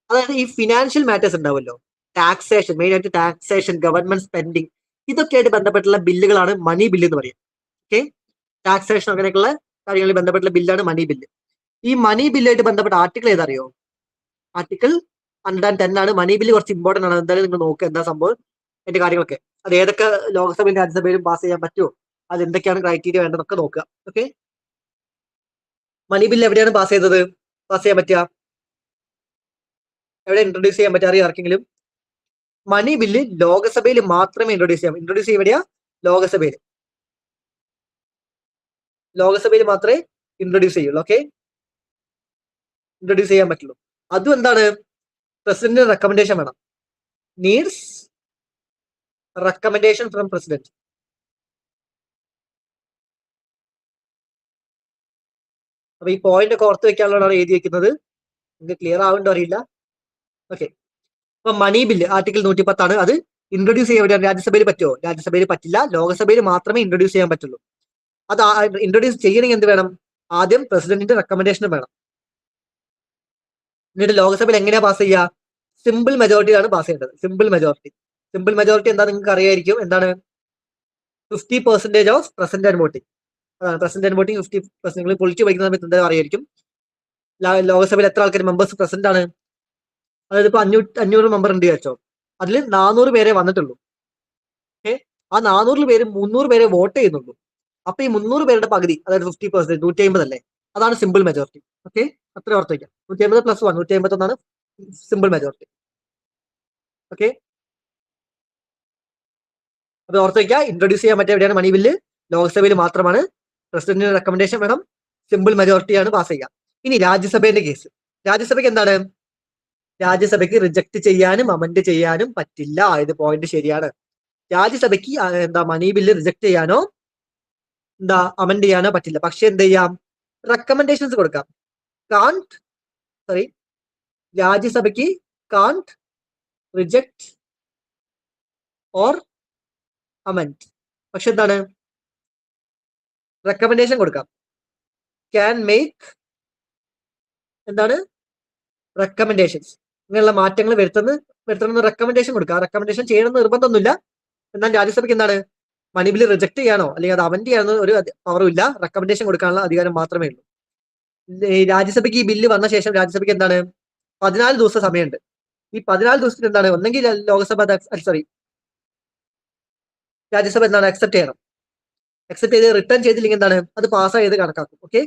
അതായത് ഈ ഫിനാൻഷ്യൽ മാറ്റേഴ്സ് ഉണ്ടാവുമല്ലോ, ടാക്സേഷൻ, മെയിൻ ആയിട്ട് ടാക്സേഷൻ, ഗവൺമെന്റ് സ്പെൻഡിങ്, ഇതൊക്കെയായിട്ട് ബന്ധപ്പെട്ടുള്ള ബില്ലുകളാണ് മണി ബില്ല് എന്ന് പറയുന്നത്. ഓക്കെ, ടാക്സേഷൻ അങ്ങനെയൊക്കെയുള്ള കാര്യങ്ങളിൽ ബന്ധപ്പെട്ടുള്ള ബില്ലാണ് മണി ബില്ല്. ഈ മണി ബില്ലുമായിട്ട് ബന്ധപ്പെട്ട ആർട്ടിക്കിൾ ഏതറിയോ? ആർട്ടിക്കിൾ 110 ആണ്. മണി ബില്ല് കുറച്ച് ഇമ്പോർട്ടന്റ് ആണ്. എന്തായാലും നിങ്ങൾ നോക്കുക എന്താ സംഭവം, അതിന്റെ കാര്യങ്ങളൊക്കെ. അത് ഏതൊക്കെ ലോക്സഭയിലും രാജ്യസഭയിലും പാസ് ചെയ്യാൻ പറ്റുമോ, അത് എന്തൊക്കെയാണ് ക്രൈറ്റീരിയ വേണ്ടതൊക്കെ നോക്കുക. ഓക്കെ, മണി ബില്ല് എവിടെയാണ് പാസ് ചെയ്തത്, പാസ് ചെയ്യാൻ പറ്റുക? എവിടെ ഇൻട്രൊഡ്യൂസ് ചെയ്യാൻ പറ്റുക? അറിയാം ആർക്കെങ്കിലും? മണി ബില്ല് ലോകസഭയിൽ മാത്രമേ ഇൻട്രൊഡ്യൂസ് ചെയ്യാം. ഇൻട്രൊഡ്യൂസ് ചെയ്യുക എവിടെയാ? ലോകസഭയിൽ. ലോകസഭയിൽ മാത്രമേ ഇൻട്രൊഡ്യൂസ് ചെയ്യുള്ളൂ. ഓക്കെ, ഇൻട്രൊഡ്യൂസ് ചെയ്യാൻ പറ്റുള്ളൂ. അതും എന്താണ്? പ്രസിഡന്റിന് റെക്കമെൻഡേഷൻ വേണം. Needs recommendation from president. അപ്പൊ ഈ പോയിന്റ് ഒക്കെ ഓർത്ത് വെക്കാനുള്ളതാണ് എഴുതി വെക്കുന്നത്. നിങ്ങൾക്ക് ക്ലിയർ ആവുന്നുണ്ടോ അറിയില്ല. ഓക്കെ, അപ്പൊ മണി ബില്ല് ആർട്ടിക്കിൾ 110 ആണ്. അത് ഇൻട്രൊഡ്യൂസ് ചെയ്യാൻ രാജ്യസഭയിൽ പറ്റുമോ? രാജ്യസഭയിൽ പറ്റില്ല. ലോകസഭയിൽ മാത്രമേ ഇൻട്രൊഡ്യൂസ് ചെയ്യാൻ പറ്റുള്ളൂ. അത് ഇൻട്രൊഡ്യൂസ് ചെയ്യണമെങ്കിൽ എന്ത് വേണം? ആദ്യം പ്രസിഡന്റിന്റെ റെക്കമെൻഡേഷൻ വേണം. എന്നിട്ട് ലോകസഭയിൽ എങ്ങനെയാ പാസ് ചെയ്യുക? സിമ്പിൾ മെജോറിറ്റിയാണ് പാസ് ചെയ്യേണ്ടത്. Simple majority. സിമ്പിൾ മെജോറിറ്റി എന്താ നിങ്ങൾക്ക് അറിയായിരിക്കും. എന്താണ്? 50% ഓഫ് പ്രസന്റ് ആൻഡ് വോട്ടിംഗ്. അതാണ് പ്രസന്റ് ആൻഡ് വോട്ടിംഗ് 50%. നിങ്ങൾ പൊളിച്ച് പഠിക്കുന്ന സമയത്ത് എന്താ അറിയായിരിക്കും. ലോകസഭയിൽ എത്ര ആൾക്കാർ മെമ്പേഴ്സ് പ്രസന്റ് ആണ്? അതായത് ഇപ്പൊ 500 മെമ്പർ ഉണ്ട് വിചാരിച്ചോ. അതിൽ 400 പേരെ വന്നിട്ടുള്ളൂ. ആ 400 പേര് 300 പേരെ വോട്ട് ചെയ്യുന്നുള്ളൂ. അപ്പൊ ഈ 300 പേരുടെ പകുതി, അതായത് 50%, 150 അല്ലേ? അതാണ് സിമ്പിൾ മെജോറിറ്റി. ഓക്കെ, അത്ര ഓർത്ത് വയ്ക്കാം. 150 + 1, 151 സിമ്പിൾ മെജോറിറ്റി. ഓക്കെ, അപ്പൊ ഓർത്ത് വയ്ക്കുക. ഇൻട്രൊഡ്യൂസ് ചെയ്യാൻ പറ്റിയ എവിടെയാണ്? മണി ബില്ല് ലോക്സഭയിൽ മാത്രമാണ്. പ്രസിഡന്റിന് റെക്കമെൻഡേഷൻ വേണം. സിമ്പിൾ മെജോറിറ്റിയാണ് പാസ് ചെയ്യുക. ഇനി രാജ്യസഭയുടെ കേസ്. രാജ്യസഭയ്ക്ക് എന്താണ്? രാജ്യസഭയ്ക്ക് റിജക്ട് ചെയ്യാനും അമെന്റ് ചെയ്യാനും പറ്റില്ല. ഇത് പോയിന്റ് ശരിയാണ്. രാജ്യസഭയ്ക്ക് എന്താ മണി ബില്ല് റിജക്ട് ചെയ്യാനോ എന്താ അമെന്റ് ചെയ്യാനോ പറ്റില്ല. പക്ഷെ എന്ത് ചെയ്യാം? റെക്കമെൻഡേഷൻസ് കൊടുക്കാം. കാൺട്ട് സോറി രാജ്യസഭയ്ക്ക് കാൺട്ട് റിജക്ട് ഓർ അമെന്റ്. പക്ഷെ എന്താണ്? റെക്കമെൻഡേഷൻ കൊടുക്കാം. ക്യാൻ മേക്ക് എന്താണ്? റെക്കമെൻഡേഷൻസ്. ഇങ്ങനെയുള്ള മാറ്റങ്ങൾ വരുത്തണമെന്ന് റെക്കമെൻഡേഷൻ കൊടുക്കുക. റെക്കമെൻഡേഷൻ ചെയ്യണമെന്ന് നിർബന്ധമൊന്നുമില്ല. എന്നാൽ രാജ്യസഭയ്ക്ക് എന്താണ്? മണി ബില്ല് റിജക്ട് ചെയ്യാനോ അല്ലെങ്കിൽ അത് അമെന്റ് ചെയ്യാനോ ഒരു പവറും ഇല്ല. റെക്കമെൻഡേഷൻ കൊടുക്കാനുള്ള അധികാരം മാത്രമേ ഉള്ളൂ. രാജ്യസഭയ്ക്ക് ഈ ബില്ല് വന്ന ശേഷം രാജ്യസഭയ്ക്ക് എന്താണ്? 14 ദിവസം സമയമുണ്ട്. ഈ 14 ദിവസത്തിൽ എന്താണ്? ഒന്നെങ്കിൽ ലോകസഭ സോറി രാജ്യസഭ എന്താണ്? അക്സെപ്റ്റ് ചെയ്യണം. അക്സെപ്റ്റ് ചെയ്ത് റിട്ടേൺ ചെയ്തില്ലെങ്കിൽ എന്താണ്? അത് പാസ്സായത് കണക്കാക്കും. ഓക്കെ,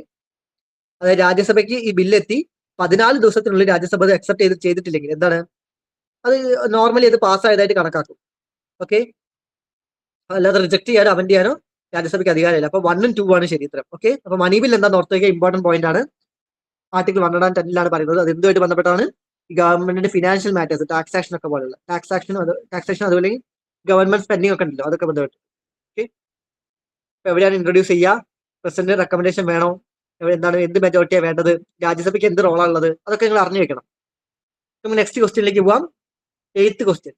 അതായത് രാജ്യസഭയ്ക്ക് ഈ ബില്ല് എത്തി 14 ദിവസത്തിനുള്ളിൽ രാജ്യസഭ അത് അക്സെപ്റ്റ് ചെയ്തിട്ടില്ലെങ്കിൽ എന്താണ്? അത് നോർമലി അത് പാസ്സായതായിട്ട് കണക്കാക്കും. ഓക്കെ, അല്ലാതെ റിജക്ട് ചെയ്യാനോ അമെന്റ് ചെയ്യാനോ രാജ്യസഭയ്ക്ക് അധികാരമില്ല. അപ്പൊ 1ഉം 2ഉം ആണ് ശരി ഉത്തരം. ഓക്കെ, അപ്പൊ മണി ബിൽ എന്താന്ന് ഓർത്ത് വയ്ക്കുക. ഇമ്പോർട്ടന്റ് പോയിന്റ് ആണ്. ആർട്ടിക്കിൾ 110 പറയുന്നത്. അത് എന്തുമായിട്ട് ബന്ധപ്പെട്ടാണ്? ഈ ഗവൺമെന്റിന്റെ ഫിനാൻഷ്യൽ മാറ്റേഴ്സ്, ടാക്സാക്ഷൻ ഒക്കെ പോലുള്ള ടാക്സാക്ഷൻ അതുപോലെ ഗവൺമെന്റ് സ്പെൻഡിങ് ഒക്കെ ഉണ്ടല്ലോ, അതൊക്കെ ബന്ധപ്പെട്ട്. ഓക്കെ, എവിടെയാണ് ഇൻട്രൊഡ്യൂസ് ചെയ്യുക? പ്രസിഡന്റ് റെക്കമെൻഡേഷൻ വേണോ? എന്താണ്? എന്ത് മെജോറിറ്റിയാണ് വേണ്ടത്? രാജ്യസഭയ്ക്ക് എന്ത് റോളാണ് ഉള്ളത്? അതൊക്കെ നിങ്ങൾ അറിഞ്ഞു വെക്കണം. നമുക്ക് നെക്സ്റ്റ് ക്വസ്റ്റ്യനിലേക്ക് പോവാം. 8th question.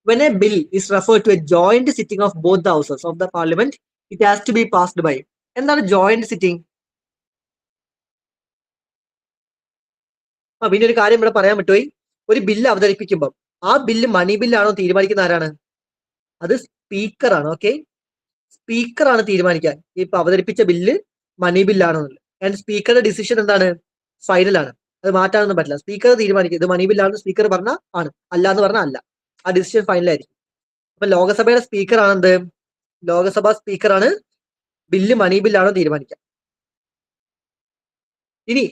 When a bill is referred to a joint sitting of both the houses of the parliament, it has to be passed by. എന്താണ് ജോയിന്റ് സിറ്റിംഗ്? പിന്നെ ഒരു കാര്യം ഇവിടെ പറയാൻ പറ്റുമോ? ഒരു ബില്ല് അവതരിപ്പിക്കുമ്പോൾ ആ ബില്ല് മണി ബില്ലാണോ തീരുമാനിക്കുന്ന ആരാണ്? അത് സ്പീക്കറാണ്. ഓക്കെ, സ്പീക്കറാണ് തീരുമാനിക്കാൻ ഇപ്പൊ അവതരിപ്പിച്ച ബില്ല് മണി ബില്ലാണോ എന്നുള്ളത്. ആൻഡ് സ്പീക്കറുടെ ഡിസിഷൻ എന്താണ്? ഫൈനലാണ്. അത് മാറ്റാനൊന്നും പറ്റില്ല. സ്പീക്കർ തീരുമാനിക്കും. ഇത് മണി ബില്ലാണെന്ന് സ്പീക്കർ പറഞ്ഞാൽ ആണ്, അല്ല എന്ന് പറഞ്ഞാൽ അല്ല. ആ ഡിസിഷൻ ഫൈനലായിരിക്കും. അപ്പൊ ലോകസഭയുടെ സ്പീക്കർ ആണ് എന്ത്? ലോകസഭാ സ്പീക്കറാണ് ബില്ല് മണി ബില്ലാണോ തീരുമാനിക്കുക. ഇനി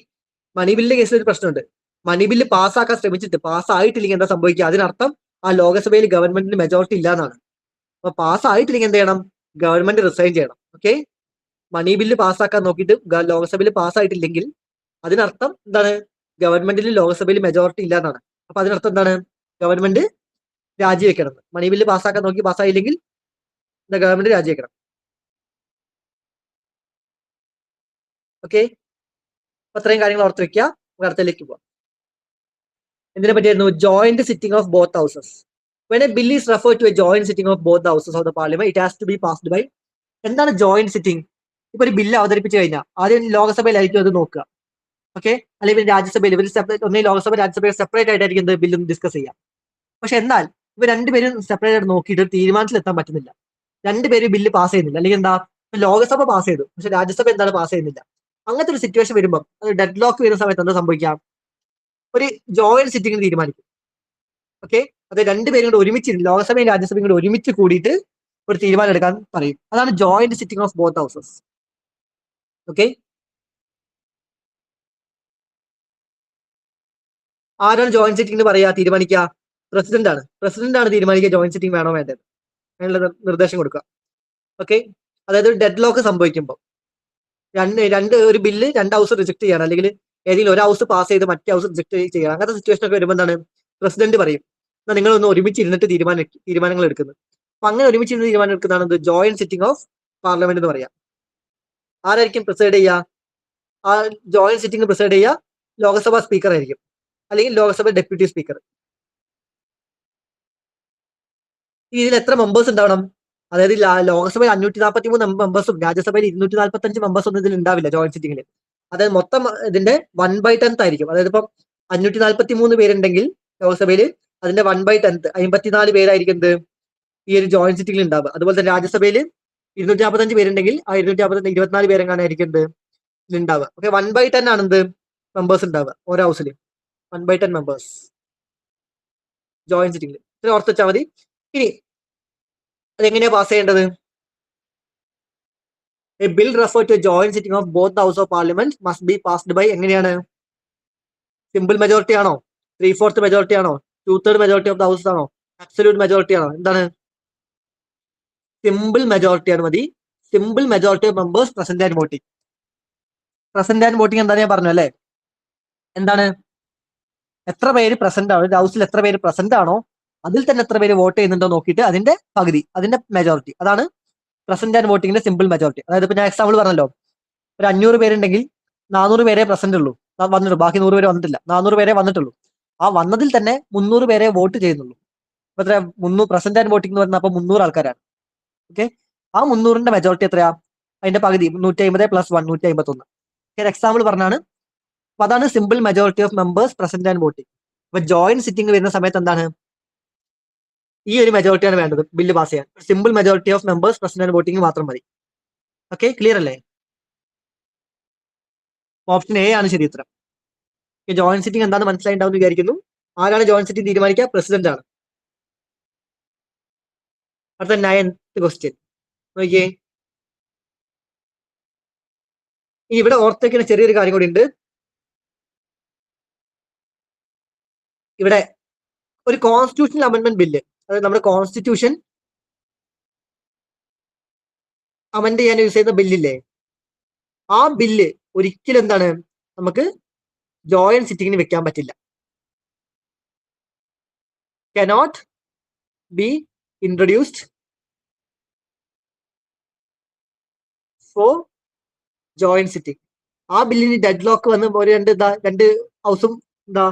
മണി ബില്ലിന്റെ കേസിൽ ഒരു പ്രശ്നമുണ്ട്. മണി ബില്ല് പാസ്സാക്കാൻ ശ്രമിച്ചിട്ട് പാസ്സായിട്ടില്ലെങ്കിൽ എന്താ സംഭവിക്കുക? അതിനർത്ഥം ആ ലോകസഭയിൽ ഗവൺമെന്റിന് മെജോറിറ്റി ഇല്ല എന്നാണ്. അപ്പൊ പാസ്സായിട്ടില്ലെങ്കിൽ എന്ത് ചെയ്യണം? ഗവൺമെന്റ് റിസൈൻ ചെയ്യണം. ഓക്കെ, മണി ബില്ല് പാസ്സാക്കാൻ നോക്കിയിട്ട് ലോകസഭയിൽ പാസ്സായിട്ടില്ലെങ്കിൽ അതിനർത്ഥം എന്താണ്? ഗവൺമെന്റിന് ലോകസഭയിൽ മെജോറിറ്റി ഇല്ല എന്നാണ്. അപ്പൊ അതിനർത്ഥം എന്താണ്? ഗവൺമെന്റ് രാജിവെക്കണം. മണി ബില്ല് പാസ്സാക്കാൻ നോക്കി പാസ്സായില്ലെങ്കിൽ ഗവൺമെന്റ് രാജിവെക്കണം. ഓക്കെ, അത്രയും കാര്യങ്ങൾ ഓർത്ത് വെക്കുക. അടുത്തതിലേക്ക് പോവാം. എന്തിനെ പറ്റിയായിരുന്നു? Joint sitting of both houses. When a bill is referred to a joint sitting of both the houses of the parliament, it has to be passed by. എന്താണ് ജോയിന്റ് സിറ്റിംഗ്? ഇപ്പൊ ഒരു ബില്ല് അവതരിപ്പിച്ചു കഴിഞ്ഞാൽ ആദ്യം ലോകസഭയിലായിരിക്കും അത് നോക്കുക. ഓക്കെ, അല്ലെങ്കിൽ രാജ്യസഭയിൽ ഇവർ സെപ്പറേറ്റ്, ഒന്നേ ലോകസഭ രാജ്യസഭ സെപ്പറേറ്റ് ആയിട്ടായിരിക്കും എന്ത് ബില്ലും ഡിസ്കസ് ചെയ്യാം. പക്ഷെ എന്നാൽ ഇവർ രണ്ടുപേരും സെപ്പറേറ്റ് ആയിട്ട് നോക്കിയിട്ട് തീരുമാനത്തിലെത്താൻ പറ്റുന്നില്ല. രണ്ടുപേരും ബില്ല് പാസ് ചെയ്യുന്നില്ല. അല്ലെങ്കിൽ എന്താ, ലോകസഭ പാസ് ചെയ്തു പക്ഷെ രാജ്യസഭ എന്താണ് പാസ് ചെയ്യുന്നില്ല. അങ്ങനത്തെ ഒരു സിറ്റുവേഷൻ വരുമ്പോൾ അത് ഡെഡ് ലോക്ക് വരുന്ന സമയത്ത് എന്താ സംഭവിക്കാം? ഒരു ജോയിന്റ് സിറ്റിംഗ് തീരുമാനിക്കും. ഓക്കെ, അത് രണ്ടുപേരും കൂടെ ഒരുമിച്ച് ലോകസഭയും രാജ്യസഭയും കൂടെ ഒരുമിച്ച് കൂടിയിട്ട് ഒരു തീരുമാനം എടുക്കാൻ പറയും. അതാണ് joint sitting of both houses. Okay, ആരാണ് ജോയിന്റ് സിറ്റിംഗ് എന്ന് പറയാ, തീരുമാനിക്കുക? പ്രസിഡന്റ് ആണ്. പ്രസിഡന്റ് ആണ് തീരുമാനിക്കുക ജോയിന്റ് സിറ്റിംഗ് വേണോ വേണ്ടത്, അതിനുള്ള നിർദ്ദേശം കൊടുക്കുക. ഓക്കെ, അതായത് ഡെഡ് ലോക്ക് സംഭവിക്കുമ്പോൾ ഒരു ബില്ല് രണ്ട് ഹൗസ് റിജക്ട് ചെയ്യണം, അല്ലെങ്കിൽ ഏതെങ്കിലും ഒരു ഹൗസ് പാസ് ചെയ്ത് മറ്റേ ഹൗസ് റിജക്ട് ചെയ്യണം. അങ്ങനത്തെ സിറ്റുവേഷൻ ഒക്കെ വരുമ്പോൾ എന്താണ്? പ്രസിഡന്റ് പറയും, എന്നാൽ നിങ്ങളൊന്ന് ഒരുമിച്ച് ഇരുന്നിട്ട് തീരുമാനങ്ങൾ എടുക്കുന്നത്. അപ്പൊ അങ്ങനെ ഒരുമിച്ച് ഇരുന്ന് തീരുമാനം എടുക്കുന്നതാണ് ജോയിന്റ് സിറ്റിംഗ് ഓഫ് പാർലമെന്റ് എന്ന് പറയാം. ആരായിരിക്കും പ്രിസൈഡ് ചെയ്യുക? ആ ജോയിന്റ് സിറ്റിംഗ് പ്രിസൈഡ് ചെയ്യുക ലോകസഭാ സ്പീക്കർ ആയിരിക്കും, അല്ലെങ്കിൽ ലോകസഭ ഡെപ്യൂട്ടി സ്പീക്കർ. ഇതിൽ എത്ര മെമ്പേഴ്സ് ഉണ്ടാവണം? അതായത് ലോകസഭയിൽ 543 മെമ്പേഴ്സും രാജ്യസഭയിൽ 245 മെമ്പേഴ്സ് ഒന്നും ഇതിൽ ഉണ്ടാവില്ല ജോയിന്റ് സിറ്റിംഗിൽ. അതായത് മൊത്തം ഇതിന്റെ 1/10 ആയിരിക്കും. അതായത് ഇപ്പം 543 പേരുണ്ടെങ്കിൽ ലോകസഭയിൽ അതിന്റെ 1/10 54 പേരായിരിക്കും എന്ത് ഈ ഒരു ജോയിന്റ് സിറ്റിംഗിൽ ഉണ്ടാവുക. അതുപോലെ തന്നെ രാജ്യസഭയിൽ 245 പേരുണ്ടെങ്കിൽ ആ 250 24 പേരെങ്ങാനായിരിക്കും എന്ത് ഉണ്ടാവുക. ഓക്കെ, 1/10 ആണ് എന്ത് മെമ്പേഴ്സ് ഉണ്ടാവുക ഓരോ ഹൗസിൽ. 1/10 മെമ്പേഴ്സ് ജോയിന്റ് സിറ്റിംഗിൽ. ഇത്ര ഓർത്ത് വെച്ചാൽ മതി. ഇനി അതെങ്ങനെയാ പാസ് ചെയ്യേണ്ടത്? A bill refer to joint sitting of both house of parliament must be passed by. എങ്ങനെയാണ്? സിമ്പിൾ മെജോറിറ്റി ആണോ? 3/4 മെജോറിറ്റി ആണോ? 2/3 മെജോറിറ്റി ഓഫ് ദ ഹൗസ് ആണോ? അബ്സല്യൂട്ട് മെജോറിറ്റി ആണോ? എന്താണ്? സിമ്പിൾ മെജോറിറ്റി ആണ് മതി. Simple majority of members present and voting. Present and voting എന്താ ഞാൻ പറഞ്ഞു അല്ലേ? എന്താണ്? എത്ര പേര് പ്രസന്റ് ആണ്, ഒരു ഹൗസിൽ എത്ര പേര് പ്രസന്റ് ആണോ അതിൽ തന്നെ എത്ര പേര് വോട്ട് ചെയ്യുന്നുണ്ടോ നോക്കിയിട്ട് അതിന്റെ പകുതി, അതിന്റെ മെജോറിറ്റി. അതാണ് പ്രസന്റ് ആൻഡ് വോട്ടിംഗിന്റെ സിമ്പിൾ മെജോറിറ്റി. അതായത് ഇപ്പൊ ഞാൻ എക്സാമ്പിൾ പറഞ്ഞല്ലോ, ഒരു 500 പേരുണ്ടെങ്കിൽ 400 പേരെ പ്രസന്റ് ഉള്ളൂ, വന്നിട്ടുള്ളൂ, ബാക്കി 100 പേര് വന്നിട്ടില്ല. 400 പേരെ വന്നിട്ടുള്ളൂ. ആ വന്നതിൽ തന്നെ 300 പേരെ വോട്ട് ചെയ്യുന്നുള്ളൂ. അപ്പൊ എത്ര? 300 പ്രസന്റ് ആൻഡ് വോട്ടിംഗ് എന്ന് പറഞ്ഞാൽ അപ്പൊ 300 ആൾക്കാരാണ്. ഓക്കെ, ആ 300ന്റെ മെജോറിറ്റി എത്രയാ? അതിന്റെ പകുതി 150 + 1 151. ഒരു എക്സാമ്പിൾ പറഞ്ഞാണ്. അപ്പൊ അതാണ് simple majority of members present and voting. അപ്പൊ ജോയിന്റ് സിറ്റിംഗ് വരുന്ന സമയത്ത് എന്താണ്? ഈ ഒരു മെജോറിറ്റിയാണ് വേണ്ടത് ബില്ല് പാസ് ചെയ്യാൻ. Simple majority of members present and voting മാത്രം മതി. ഓക്കെ, ക്ലിയർ അല്ലേ? ഓപ്ഷൻ എ ആണ് ശരി ഉത്തരം. ജോയിന്റ് സിറ്റിംഗ് എന്താണെന്ന് മനസ്സിലായിട്ടുണ്ടാവും എന്ന് വിചാരിക്കുന്നു. ആരാണ് ജോയിന്റ് സിറ്റിംഗ് തീരുമാനിക്കുക? പ്രസിഡന്റ് ആണ്. അടുത്ത 9th ക്വസ്റ്റ്യൻ നോക്കിയേ. ഇവിടെ ഓർത്തേക്കുന്ന ചെറിയൊരു കാര്യം കൂടി ഉണ്ട്. ഇവിടെ ഒരു കോൺസ്റ്റിറ്റ്യൂഷണൽ അമെന്റ്മെന്റ് ബില്ല്, അതായത് നമ്മുടെ കോൺസ്റ്റിറ്റ്യൂഷൻ അമെന്റ് ചെയ്യാൻ യൂസ് ചെയ്യുന്ന ബില്ലില്ലേ, ആ ബില്ല് ഒരിക്കലും എന്താണ് നമുക്ക് ജോയിന്റ് സിറ്റിംഗിന് വെക്കാൻ പറ്റില്ല. Cannot be introduced for joint sitting. ആ ബില്ലിന് ഡെഡ് ലോക്ക് വന്ന് ഒരു രണ്ട് ഹൗസും എന്താ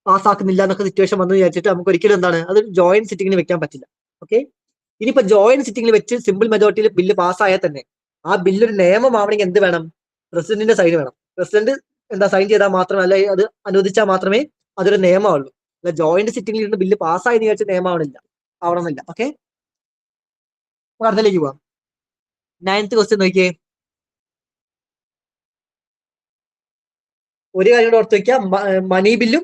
പാസ്സാക്കുന്നില്ല എന്നൊക്കെ സിറ്റുവേഷൻ വന്നു വിചാരിച്ചിട്ട് നമുക്ക് ഒരിക്കലും എന്താണ് അത് ജോയിന്റ് സിറ്റിംഗിന് വെക്കാൻ പറ്റില്ല. ഓക്കെ, ഇനിയിപ്പോ ജോയിന്റ് സിറ്റിംഗിൽ വെച്ച് സിമ്പിൾ മെജോറിറ്റിയിൽ ബില്ല് പാസ്സായാൽ തന്നെ ആ ബില്ല് ഒരു നിയമമാവണമെങ്കിൽ എന്ത് വേണം? പ്രസിഡന്റിന്റെ സൈൻ വേണം. പ്രസിഡന്റ് സൈൻ ചെയ്താൽ മാത്രമല്ല, അത് അനുവദിച്ചാൽ മാത്രമേ അതൊരു നിയമമാവുള്ളൂ. അല്ല ജോയിന്റ് സിറ്റിംഗിൽ ഇരുന്ന് ബില്ല് പാസ്സായി വിചാരിച്ച നിയമമാവണില്ല, ആവണമെന്നില്ല. ഓക്കെ, അടുത്തേക്ക് പോവാം. 9th ക്വസ്റ്റ്യൻ നോക്കിയേ. ഒരു കാര്യം കൂടെ ഓർത്ത് വെക്കുക, മണി ബില്ലും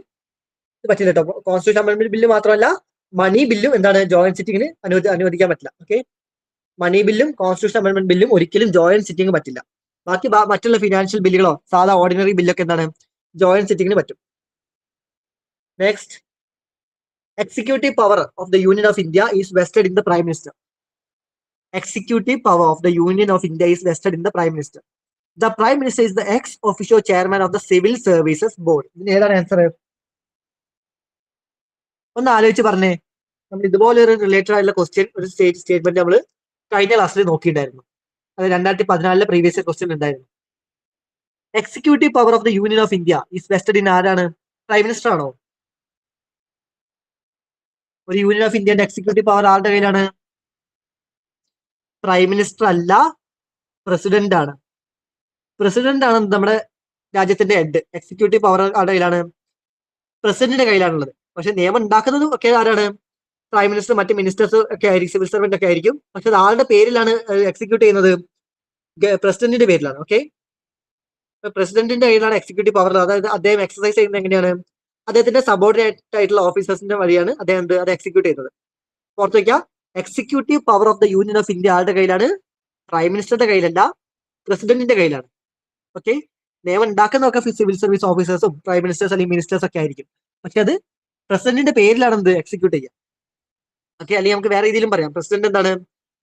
പറ്റില്ല കേട്ടോ. കോൺസ്റ്റിറ്റ്യൂഷൻ അമെന്റ്മെന്റ് ബില്ല് മാത്രമല്ല, മണി ബില്ലും എന്താണ് ജോയിന്റ് സിറ്റിംഗിന് അനുവദിക്കാൻ പറ്റില്ല. ഓക്കെ, മണി ബില്ലും കോൺസ്റ്റിറ്റ്യൂഷൻ അമെന്റ്മെന്റ് ബില്ലും ഒരിക്കലും ജോയിന്റ് സിറ്റിംഗ് പറ്റില്ല. ബാക്കി മറ്റുള്ള ഫിനാൻഷ്യൽ ബില്ലുകളോ സാധാ ഓർഡിനറി ബില്ലൊക്കെ എന്താണ് ജോയിന്റ് സിറ്റിംഗിന് പറ്റും. Next, executive power of the Union of India is vested in the Prime Minister. Executive power of the Union of India is vested in the Prime Minister. The Prime Minister is the ex officio chairman of the Civil Services Board. ഇതിന് ഏതാണ് answer? ഒന്ന് ആലോചിച്ച് പറഞ്ഞേ. നമ്മൾ ഇതുപോലെ ഒരു related ആയിട്ടുള്ള question, ഒരു സ്റ്റേറ്റ്മെന്റ് നമ്മൾ കഴിഞ്ഞ ക്ലാസ്സിൽ നോക്കിയിട്ടുണ്ടായിരുന്നു. അത് 2014 പ്രീവിയസ് ഇയർ ക്വസ്റ്റ്യൻ ഉണ്ടായിരുന്നു. Executive power of the union of India is vested in ആരാണ്? പ്രൈം മിനിസ്റ്റർ ആണോ? ഒരു യൂണിയൻ ഓഫ് ഇന്ത്യന്റെ എക്സിക്യൂട്ടീവ് പവർ ആരുടെ കയ്യിലാണ്? പ്രൈം മിനിസ്റ്റർ അല്ല, പ്രസിഡന്റ് ആണ്. പ്രസിഡന്റ് ആണ് നമ്മുടെ രാജ്യത്തിന്റെ ഹെഡ്. എക്സിക്യൂട്ടീവ് പവർ ആരുടെ കയ്യിലാണ്? പ്രസിഡന്റിന്റെ കയ്യിലാണുള്ളത്. പക്ഷെ നിയമം ഉണ്ടാക്കുന്നത് ഒക്കെ ആരാണ്? പ്രൈം മിനിസ്റ്റർ, മറ്റ് മിനിസ്റ്റേഴ്സ് ഒക്കെ ആയിരിക്കും, സിവിൽ സർവന്റ് ഒക്കെ ആയിരിക്കും. പക്ഷെ അത് ആളുടെ പേരിലാണ് എക്സിക്യൂട്ട് ചെയ്യുന്നത്, പ്രസിഡന്റിന്റെ പേരിലാണ്. ഓക്കെ, പ്രസിഡന്റിന്റെ കയ്യിലാണ് എക്സിക്യൂട്ടീവ് പവർ. അതായത് അദ്ദേഹം എക്സസൈസ് ചെയ്യുന്നത് എങ്ങനെയാണ്? അദ്ദേഹത്തിന്റെ സബോർഡിനേറ്റ് ആയിട്ടുള്ള ഓഫീസേഴ്സിന്റെ വഴിയാണ് അദ്ദേഹം അത് എക്സിക്യൂട്ട് ചെയ്യുന്നത്. ഓർത്ത് വയ്ക്കുക, executive power of the union of India ആരുടെ കയ്യിലാണ്? പ്രൈം മിനിസ്റ്ററുടെ കയ്യിലല്ല, പ്രസിഡന്റിന്റെ കയ്യിലാണ്. ഓക്കെ, നിയമം ഉണ്ടാക്കുന്നതൊക്കെ സിവിൽ സർവീസ് ഓഫീസേഴ്സും പ്രൈം മിനിസ്റ്റേഴ്സ് അല്ലെങ്കിൽ മിനിസ്റ്റേഴ്സ് ഒക്കെ ആയിരിക്കും. പക്ഷെ അത് പ്രസിഡന്റിന്റെ പേരിലാണ് എന്ത് എക്സിക്യൂട്ട് ചെയ്യുക. ഓക്കെ, അല്ലെങ്കിൽ നമുക്ക് വേറെ രീതിയിലും പറയാം, പ്രസിഡന്റ് എന്താണ്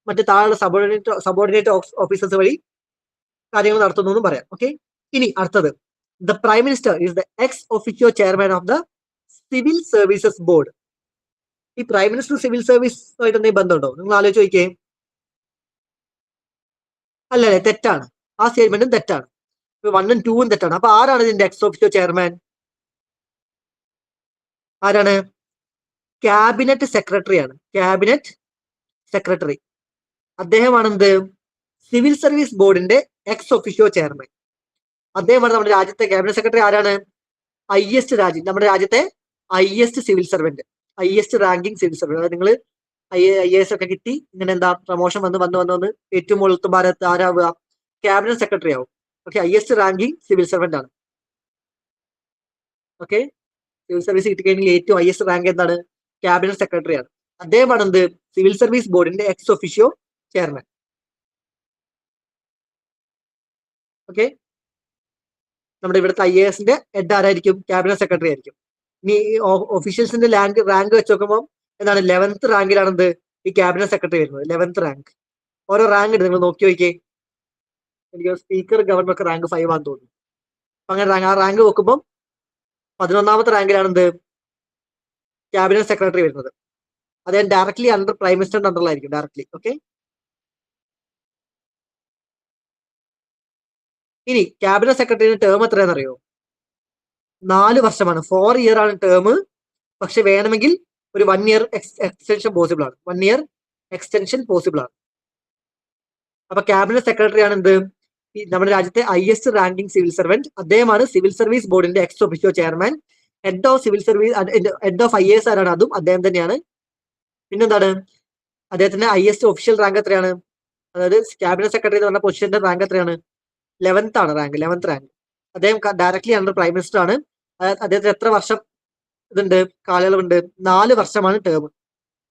മറ്റു താഴെ സബോർഡിനേറ്റ് ഓഫീസേഴ്സ് വഴി കാര്യങ്ങൾ നടത്തുന്നു എന്നും പറയാം. ഓക്കെ, ഇനി അടുത്തത്, the prime minister is the ex officio chairman of the civil services board. ഈ പ്രൈം മിനിസ്റ്റർ സിവിൽ സർവീസുമായിട്ട് എന്തെങ്കിലും ബന്ധമുണ്ടോ? നിങ്ങൾ ആലോചിച്ച് നോക്കിയേ. അല്ലേ, തെറ്റാണ്. ആ സ്റ്റേറ്റ്മെന്റും തെറ്റാണ്. 1 ഉം 2 ഉം തെറ്റാണ്. അപ്പൊ ആരാണ് ഇതിന്റെ എക്സ് ഒഫീഷ്യോ ചെയർമാൻ? ആരാണ്? ക്യാബിനറ്റ് സെക്രട്ടറിയാണ്. ക്യാബിനറ്റ് സെക്രട്ടറി അദ്ദേഹമാണ് എന്ത് സിവിൽ സർവീസ് ബോർഡിന്റെ എക്സ് ഒഫീഷ്യോ ചെയർമാൻ. അദ്ദേഹമാണ് നമ്മുടെ രാജ്യത്തെ ക്യാബിനറ്റ് സെക്രട്ടറി. ആരാണ്? നമ്മുടെ രാജ്യത്തെ highest civil servant, highest ranking civil servant. അതായത് നിങ്ങൾ IAS ഒക്കെ കിട്ടി ഇങ്ങനെ എന്താ പ്രൊമോഷൻ വന്ന് ഏറ്റവും മുകളിലത്തെ ഭാരത്ത് ആരാവുക? ക്യാബിനറ്റ് സെക്രട്ടറി ആവും. Okay, highest ranking civil servant ആണ്. ഓക്കെ, സിവിൽ സർവീസ് കിട്ടിക്കഴിഞ്ഞാൽ ഏറ്റവും ഹൈയസ്റ്റ് റാങ്ക് എന്താണ്? ക്യാബിനറ്റ് സെക്രട്ടറി ആണ്. അദ്ദേഹമാണ് എന്ത് സിവിൽ സർവീസ് ബോർഡിന്റെ എക്സ് ഒഫീഷ്യോ ചെയർമാൻ. ഓക്കെ, നമ്മുടെ ഇവിടുത്തെ IASന്റെ ഹെഡ് ആരായിരിക്കും? ക്യാബിനറ്റ് സെക്രട്ടറി ആയിരിക്കും. ഇനി ഒഫീഷ്യൽസിന്റെ റാങ്ക് വെച്ച് നോക്കുമ്പോൾ എന്താണ് 11th റാങ്കിലാണ് എന്ത് ഈ ക്യാബിനറ്റ് സെക്രട്ടറി വരുന്നത്. 11th rank. ഓരോ റാങ്ക് ഉണ്ട്, നിങ്ങൾ നോക്കി നോക്കിയേ. എനിക്ക് സ്പീക്കർ, ഗവർണർ ഒക്കെ റാങ്ക് 5 ആണെന്ന് തോന്നുന്നു. അപ്പൊ അങ്ങനെ ആ റാങ്ക് നോക്കുമ്പോൾ 11ാമത്തെ റാങ്കിലാണ് എന്ത് ക്യാബിനറ്റ് സെക്രട്ടറി വരുന്നത്. അദ്ദേഹം directly under prime മിനിസ്റ്ററിന്റെ അണ്ടറിലായിരിക്കും directly. Okay, ഇനി ക്യാബിനറ്റ് സെക്രട്ടറിയുടെ ടേം എത്രയാണെന്ന് അറിയോ? 4 വർഷമാണ്. 4 ഇയർ ആണ് ടേം. പക്ഷെ വേണമെങ്കിൽ ഒരു 1 ഇയർ എക്സ്റ്റൻഷൻ പോസിബിൾ ആണ്. 1 ഇയർ എക്സ്റ്റൻഷൻ പോസിബിൾ ആണ്. അപ്പൊ ക്യാബിനറ്റ് സെക്രട്ടറി ആണ് എന്ത് നമ്മുടെ രാജ്യത്തെ ഹൈയസ്റ്റ് റാങ്കിങ് സിവിൽ സർവന്റ്. അദ്ദേഹമാണ് സിവിൽ സർവീസ് ബോർഡിന്റെ ex officio chairman. Head of civil service, head of IAS ആരാണ്? അതും അദ്ദേഹം തന്നെയാണ്. പിന്നെന്താണ് അദ്ദേഹത്തിന്റെ ഹൈയസ്റ്റ് ഒഫീഷ്യൽ റാങ്ക് എത്രയാണ്? അതായത് ക്യാബിനറ്റ് സെക്രട്ടറി എന്ന് പറഞ്ഞ പൊസിഷന്റെ റാങ്ക് എത്രയാണ്? 11th ആണ് റാങ്ക്, 11th റാങ്ക്. അദ്ദേഹം ഡയറക്ട്ലി അണ്ടർ പ്രൈം മിനിസ്റ്റർ ആണ്. അദ്ദേഹത്തിന് എത്ര വർഷം ഇതുണ്ട്? കാലയളവുണ്ട്. 4 വർഷമാണ് ടേം.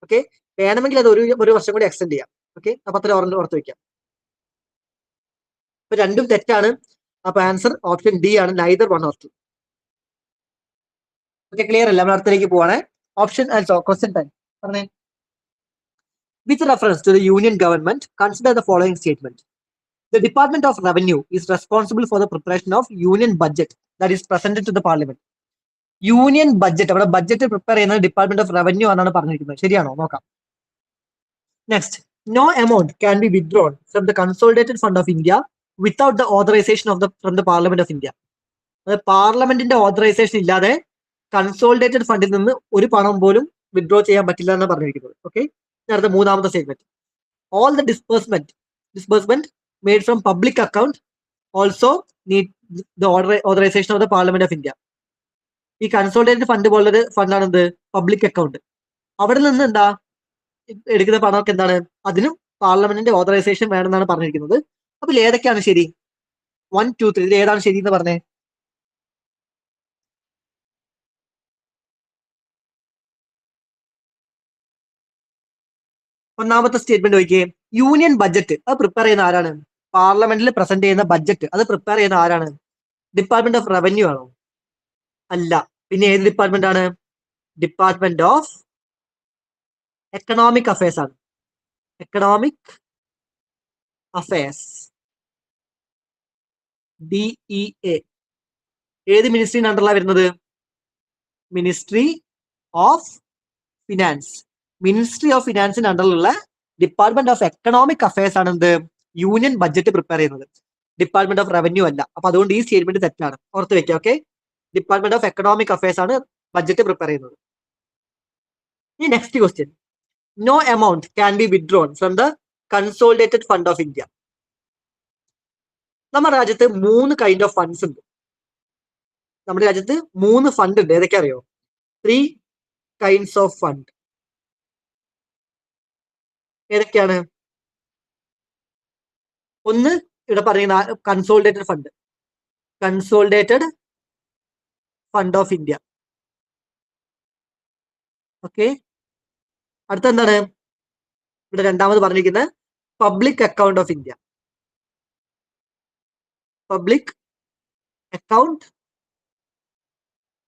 ഓക്കെ, വേണമെങ്കിൽ അത് ഒരു വർഷം കൂടി എക്സ്റ്റെൻഡ് ചെയ്യാം. ഓക്കെ, അപ്പൊ അത്ര ഓർത്ത് വെക്കാം. ഇപ്പൊ രണ്ടും തെറ്റാണ്. അപ്പൊ ആൻസർ ഓപ്ഷൻ ഡി ആണ്, നൈദർ 1 or 2. ഓക്കെ, ക്ലിയർ അല്ല? നമ്മൾ അടുത്തേക്ക് പോവാണ്. ഓപ്ഷൻ ക്വസ്റ്റ്യൻ 10 പറഞ്ഞേ. With reference to the union government, consider the following statement. The Department of Revenue is responsible for the preparation of union budget that is presented to the parliament. Union budget, അവിടെ budget prepare ചെയ്യുന്നത് department of revenue ആണെന്നാണ് പറഞ്ഞിരിക്കുന്നത്. ശരിയാണോ? നോക്കാം. Next, no amount can be withdrawn from the consolidated fund of India without the authorisation from the parliament of India. അതായത് പാർലമെന്റിന്റെ authorisation ഇല്ലാതെ consolidated ഫണ്ടിൽ നിന്ന് ഒരു പണം പോലും വിത്ഡ്രോ ചെയ്യാൻ പറ്റില്ല എന്നാണ് പറഞ്ഞിരിക്കുന്നത്. ഓക്കെ, അടുത്ത 3ാമത്തെ statement. All the disbursement made from public account also need the authorization of the Parliament of India. ഈ കൺസോളിഡേറ്റഡ് ഫണ്ട് പോലൊരു ഫണ്ടാണ് എന്ത് പബ്ലിക് അക്കൗണ്ട്. അവിടെ നിന്ന് എന്താ എടുക്കുന്ന പണമൊക്കെ എന്താണ്? അതിനും പാർലമെന്റിന്റെ ഓതറൈസേഷൻ വേണമെന്നാണ് പറഞ്ഞിരിക്കുന്നത്. അപ്പൊ ഏതൊക്കെയാണ് ശരി? 1, 2, 3 ഇതിൽ ഏതാണ് ശരി എന്ന് പറഞ്ഞേ? ഒന്നാമത്തെ സ്റ്റേറ്റ്മെന്റ് നോക്കിയേ, യൂണിയൻ ബഡ്ജറ്റ് അത് പ്രിപ്പയർ ചെയ്യുന്ന ആരാണ്? പാർലമെന്റിൽ പ്രസന്റ് ചെയ്യുന്ന ബഡ്ജറ്റ് അത് പ്രിപ്പയർ ചെയ്യുന്ന ആരാണ്? ഡിപ്പാർട്ട്മെന്റ് ഓഫ് റവന്യൂ ആണോ? അല്ല. പിന്നെ ഏത് ഡിപ്പാർട്ട്മെന്റ് ആണ്? ഡിപ്പാർട്ട്മെന്റ് ഓഫ് എക്കണോമിക് അഫയേഴ്സ് ആണ്. Economic affairs, DEA. ഏത് മിനിസ്ട്രിന്റെ അണ്ടറിലാണ് വരുന്നത്? Ministry of finance. Ministry of ഫിനാൻസിന്റെ അണ്ടറിലുള്ള ഡിപ്പാർട്ട്മെന്റ് ഓഫ് എക്കണോമിക് അഫയേഴ്സ് ആണ് എന്ത്? യൂണിയൻ ബഡ്ജറ്റ് പ്രിപ്പയർ ചെയ്യുന്നത്. ഡിപ്പാർട്ട്മെന്റ് ഓഫ് റവന്യൂ അല്ല. അപ്പൊ അതുകൊണ്ട് ഈ സ്റ്റേറ്റ്മെന്റ് തെറ്റാണ്, ഓർത്ത് വെക്കുക. Okay, department of economic affairs ആണ് ബഡ്ജറ്റ് പ്രിപ്പയർ ചെയ്യുന്നത്. ഈ next question, no amount can be withdrawn from the consolidated fund of India. നമ്മുടെ രാജ്യത്ത് 3 കൈൻഡ് ഓഫ് ഫണ്ട്സ് ഉണ്ട്. നമ്മുടെ രാജ്യത്ത് 3 ഫണ്ട് ഉണ്ട്. ഏതൊക്കെ അറിയോ? 3 കൈൻഡ്സ് ഓഫ് ഫണ്ട്. ഏതൊക്കെയാണ്? ഒന്ന് ഇവിടെ പറയുന്ന consolidated fund, consolidated fund of India. Okay, അടുത്ത എന്താണ് ഇവിടെ രണ്ടാമത് പറഞ്ഞിരിക്കുന്നത്? Public account of India. Public account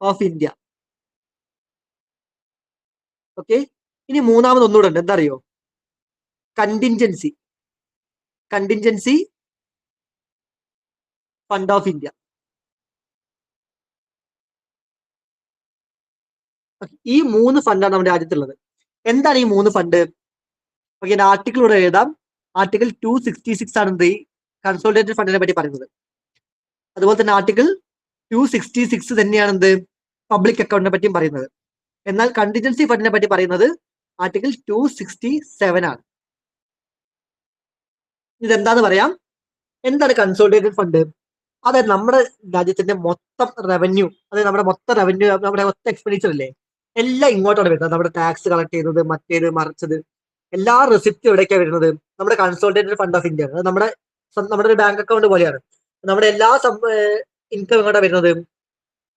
of India. Okay, ഇനി മൂന്നാമത് ഒന്നുകൂടെ ഉണ്ട്. എന്താ അറിയോ? Contingency, contingency fund of India. ഈ 3 ഫണ്ടാണ് നമ്മുടെ രാജ്യത്തുള്ളത്. എന്താണ് ഈ 3 ഫണ്ട്? ഓക്കെ, ആർട്ടിക്കിൾ ഇവിടെ എഴുതാം. ആർട്ടിക്കിൾ 266 ആണ് എന്ത്? ഈ കൺസോളിഡേറ്റഡ് ഫണ്ടിനെ പറ്റി പറയുന്നത്. അതുപോലെ തന്നെ ആർട്ടിക്കിൾ 266 തന്നെയാണ് എന്ത്? പബ്ലിക് അക്കൗണ്ടിനെ പറ്റിയും പറയുന്നത്. എന്നാൽ കണ്ടിൻജൻസി ഫണ്ടിനെ പറ്റി പറയുന്നത് ആർട്ടിക്കിൾ 267 ആണ്. ഇതെന്താന്ന് പറയാം. എന്താണ് കൺസോളിഡേറ്റഡ് ഫണ്ട്? അതായത് നമ്മുടെ രാജ്യത്തിന്റെ മൊത്തം റവന്യൂ, അതായത് നമ്മുടെ മൊത്തം റവന്യൂ, നമ്മുടെ മൊത്തം എക്സ്പെൻഡിച്ചർ ഇല്ലേ, എല്ലാം ഇങ്ങോട്ടാണ് വരുന്നത്. നമ്മുടെ ടാക്സ് കളക്ട് ചെയ്യുന്നത്, മറ്റേത് മറിച്ചത്, എല്ലാ റെസിപ്റ്റും എവിടേക്കാണ് വരുന്നത്? നമ്മുടെ കൺസോളിഡേറ്റഡ് ഫണ്ട് ഓഫ് ഇന്ത്യ ആണ്. അത് നമ്മുടെ ഒരു ബാങ്ക് അക്കൗണ്ട് പോലെയാണ്. നമ്മുടെ എല്ലാ ഇൻകം എങ്ങോട്ടാണ് വരുന്നത്?